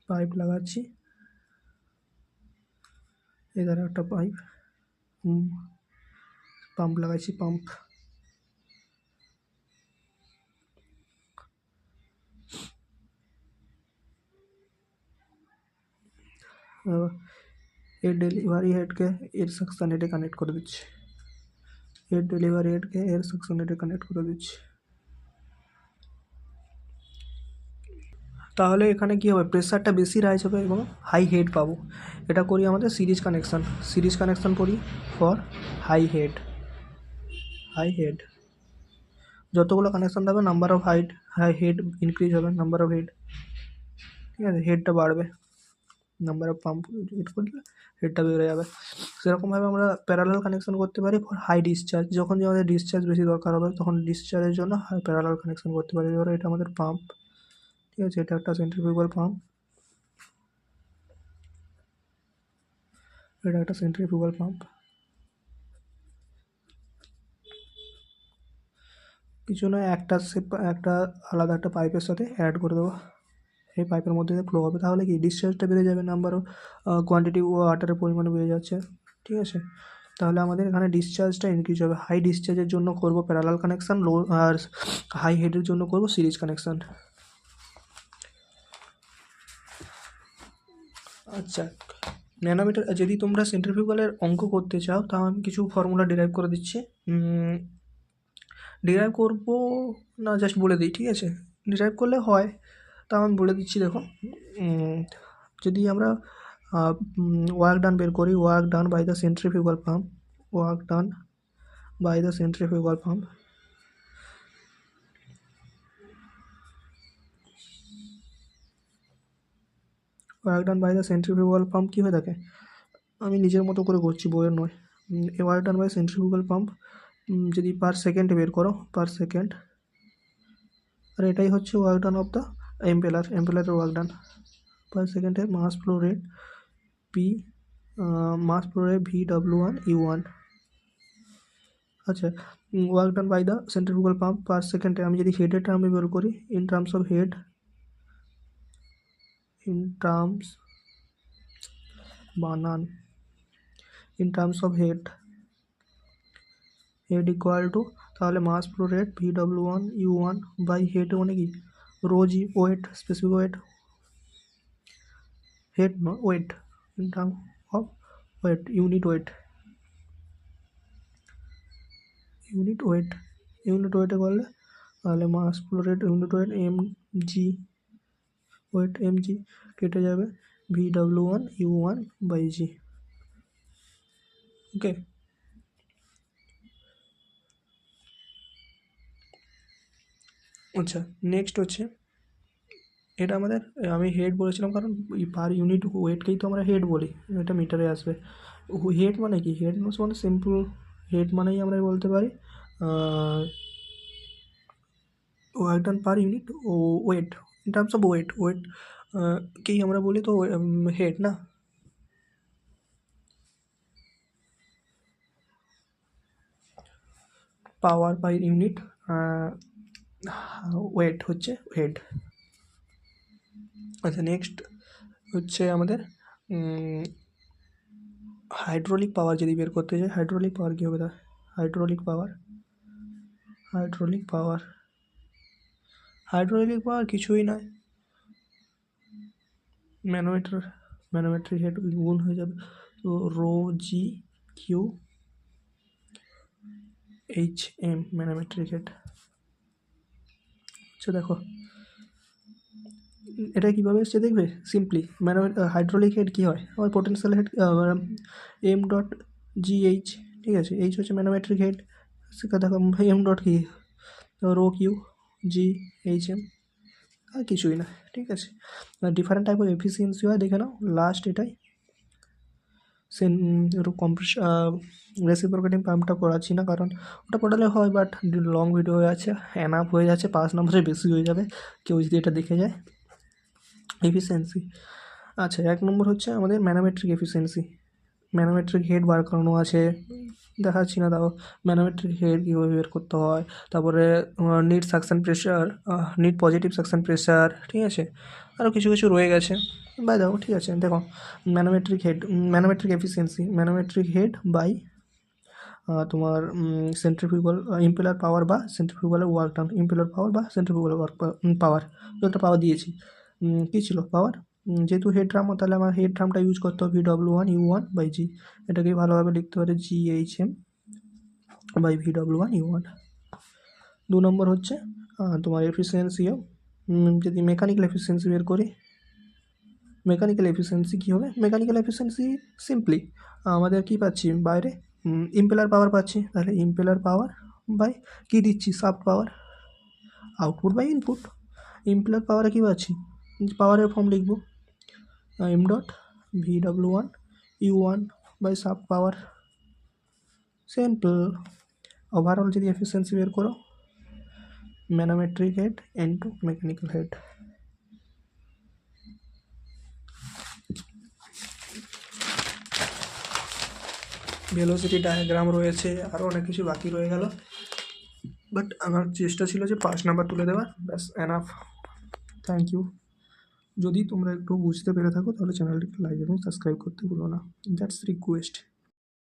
পাইপ লাগাচ্ছি, এখানে একটা পাইপ, পাম্প লাগাচ্ছি, পাম্প এর ডেলিভারি হেডকে এর সাকশন হেডে কানেক্ট করে দিচ্ছি, এর ডেলিভারি হেডকে এর সাকশন হেডে কানেক্ট করে দিচ্ছি। তাহলে এখানে কী হবে, প্রেশারটা বেশি রাইজ হবে এবং হাই হেড পাবো। এটা করি আমাদের সিরিজ কানেকশান করি ফর হাই হেড। যতগুলো কানেকশান থাকবে number of high head increase হবে, নাম্বার অফ হেড, ঠিক আছে, হেডটা বাড়বে, নাম্বার অফ পাম্প হিট করলে হেডটা বেড়ে যাবে। সেরকমভাবে আমরা প্যারালাল কানেকশান করতে পারি ফর হাই ডিসচার্জ। যখন যে আমাদের ডিসচার্জ বেশি দরকার হবে, তখন ডিসচার্জের জন্য প্যারালাল কানেকশান করতে পারি। ধরো এটা আমাদের পাম্প, ঠিক আছে, এটা একটা সেন্ট্রিফিউগাল পাম্প, এটা একটা সেন্ট্রিফিউগাল পাম্প। কিছু নয়, একটা আলাদা একটা পাইপের সাথে অ্যাড করে দেবো, এই পাইপের মধ্যে দিয়ে ফ্লো হবে। তাহলে কি ডিসচার্জটা বেড়ে যাবে, নাম্বার অফ কোয়ান্টিটি ওয়াটারের পরিমাণ বেড়ে যাচ্ছে, ঠিক আছে। তাহলে আমাদের এখানে ডিসচার্জটা ইনক্রিজ হবে। হাই ডিসচার্জের জন্য করব প্যারালাল কানেকশান, লো আর হাই হেডের জন্য করব সিরিজ কানেকশান। আচ্ছা, ন্যানোমিটার যদি তোমরা সেন্ট্রিফিউগালের অঙ্ক করতে চাও, তাহলে আমি কিছু ফর্মুলা ডিরাইভ করে দিচ্ছি। ডিরাইভ করবো না, জাস্ট বলে দিই, ঠিক আছে, ডিরাইভ করলে হয়, তা আমি বলে দিচ্ছি। দেখো, যদি আমরা ওয়ার্ক ডান বের করি, work done by the centrifugal pump, work done by the centrifugal pump, work done by the centrifugal pump কী হয়ে থাকে, আমি নিজের মতো করে করছি, বইয়ের নয়। Work done by centrifugal pump যদি পার সেকেন্ডে বের করো, পার সেকেন্ড, আর এটাই হচ্ছে ওয়ার্ক ডান অফ দ্য এম্পেলারের ওয়ার্ক ডান পার সেকেন্ডে। Mass flow rate P, mass flow rate VW1U1। আচ্ছা, work done by the centrifugal pump per সেকেন্ডে আমি যদি হেডের টার্মে বের করি, in terms of head, in terms of head equal to, তাহলে mass flow rate VW1U1 by head মানে কি, রোজি weight, specific head no weight, in term of weight, unit ওয়েটে করলে, তাহলে mass flow rate unit weight mg, weight mg কেটে যাবে VW1U1 by g। ওকে, আচ্ছা, নেক্সট হচ্ছে এটা আমাদের, আমি হেড বলেছিলাম কারণ পার ইউনিট ওয়েটকেই তো আমরা হেড বলি, এটা মিটারে আসবে। হেড মানে কি, হেড মানে সিম্পল, হেড মানেই আমরা বলতে পারি work done per unit weight, in terms of weight কেই আমরা বলি তো হেড না। পাওয়ার বাই ইউনিট, ওয়েট হচ্ছে হেড। আচ্ছা, নেক্সট হচ্ছে আমাদের হাইড্রোলিক পাওয়ার যদি বের করতে চাই, হাইড্রোলিক পাওয়ার কী হবে? তা হাইড্রোলিক পাওয়ার কিছুই নয়, ম্যানোমেট্রিক হেড গুণ হয়ে যাবে, তো rho G Q H M manometric head. আচ্ছা দেখো এটা কীভাবে এসছে দেখবে, সিম্পলি হাইড্রোলিক হেড কী হয়, আমার potential head M dot G H, ঠিক আছে, এইচ হচ্ছে ম্যানোমেট্রিক হেড, সেটা দেখো এম ডট কি rho Q G H M, আর কিছুই না, ঠিক আছে। ডিফারেন্ট টাইপ অফ এফিসিয়েন্সি হয়, দেখে নাও লাস্ট এটাই। রেসিপ্রোকেটিং পাম্পটা করাচ্ছি না, কারণ ওটা পড়ালে হয়, বাট লং ভিডিও হয়ে আছে, এনাফ হয়ে যাচ্ছে, 5 নম্বরে বেশি হয়ে যাবে কেউ যদি এটা দেখে যায়। এফিসিয়েন্সি, আচ্ছা 1 নম্বর হচ্ছে আমাদের ম্যানোমেট্রিক এফিসিয়েন্সি, ম্যানোমেট্রিক হেড বার করানো আছে, দেখাচ্ছি না, তাও ম্যানোমেট্রিক হেড কীভাবে বের করতে হয়, তারপরে net suction pressure, net positive suction pressure, ঠিক আছে, আরও কিছু কিছু রয়ে গেছে, বাই দাও, ঠিক আছে। দেখো manometric head, manometric efficiency, manometric head by তোমার সেন্ট্রিফিউগাল ইম্পেলার পাওয়ার বা সেন্ট্রিফিউগালের ওয়ার্ক টার্ম, ইম্পেলার পাওয়ার বা সেন্ট্রিফিউগাল ওয়ার্ক পাওয়ার, একটা পাওয়ার দিয়েছি, কী ছিল পাওয়ার, যেহেতু হেড ড্রাম, তাহলে আমার হেড ড্রামটা ইউজ করতে হবে VW1U1/G, এটাকে ভালোভাবে লিখতে পারে GHM বাই VW1U1। 2 নম্বর হচ্ছে তোমার এফিসিয়েন্সিও, যদি মেকানিক্যাল এফিসিয়েন্সি বের করি, মেকানিক্যাল এফিসিয়েন্সি কী হবে, মেকানিক্যাল এফিসিয়েন্সি সিম্পলি আমাদের কী পাচ্ছি বাইরে, ইম্পেলার পাওয়ার পাচ্ছি, তাহলে ইম্পেলার পাওয়ার বাই কী দিচ্ছি, shaft power, output by input, impeller পাওয়ারে কী পাচ্ছি, পাওয়ারের ফর্ম লিখব M dot VW1U1 by shaft power, simple. Overall যদি এফিসিয়েন্সি বের করো, manometric head into mechanical head. Velocity diagram রয়েছে, আরও অনেক কিছু বাকি রয়ে গেল, বাট আমার চেষ্টা ছিল যে 5 নাম্বার তুলে দেওয়ার, ব্যাস এনাফ। Thank you. যদি তোমরা একটু বুঝতে পেরে থাকো তাহলে চ্যানেলটিকে লাইক এবং সাবস্ক্রাইব করতে ভুলো না, দ্যাটস রিকোয়েস্ট।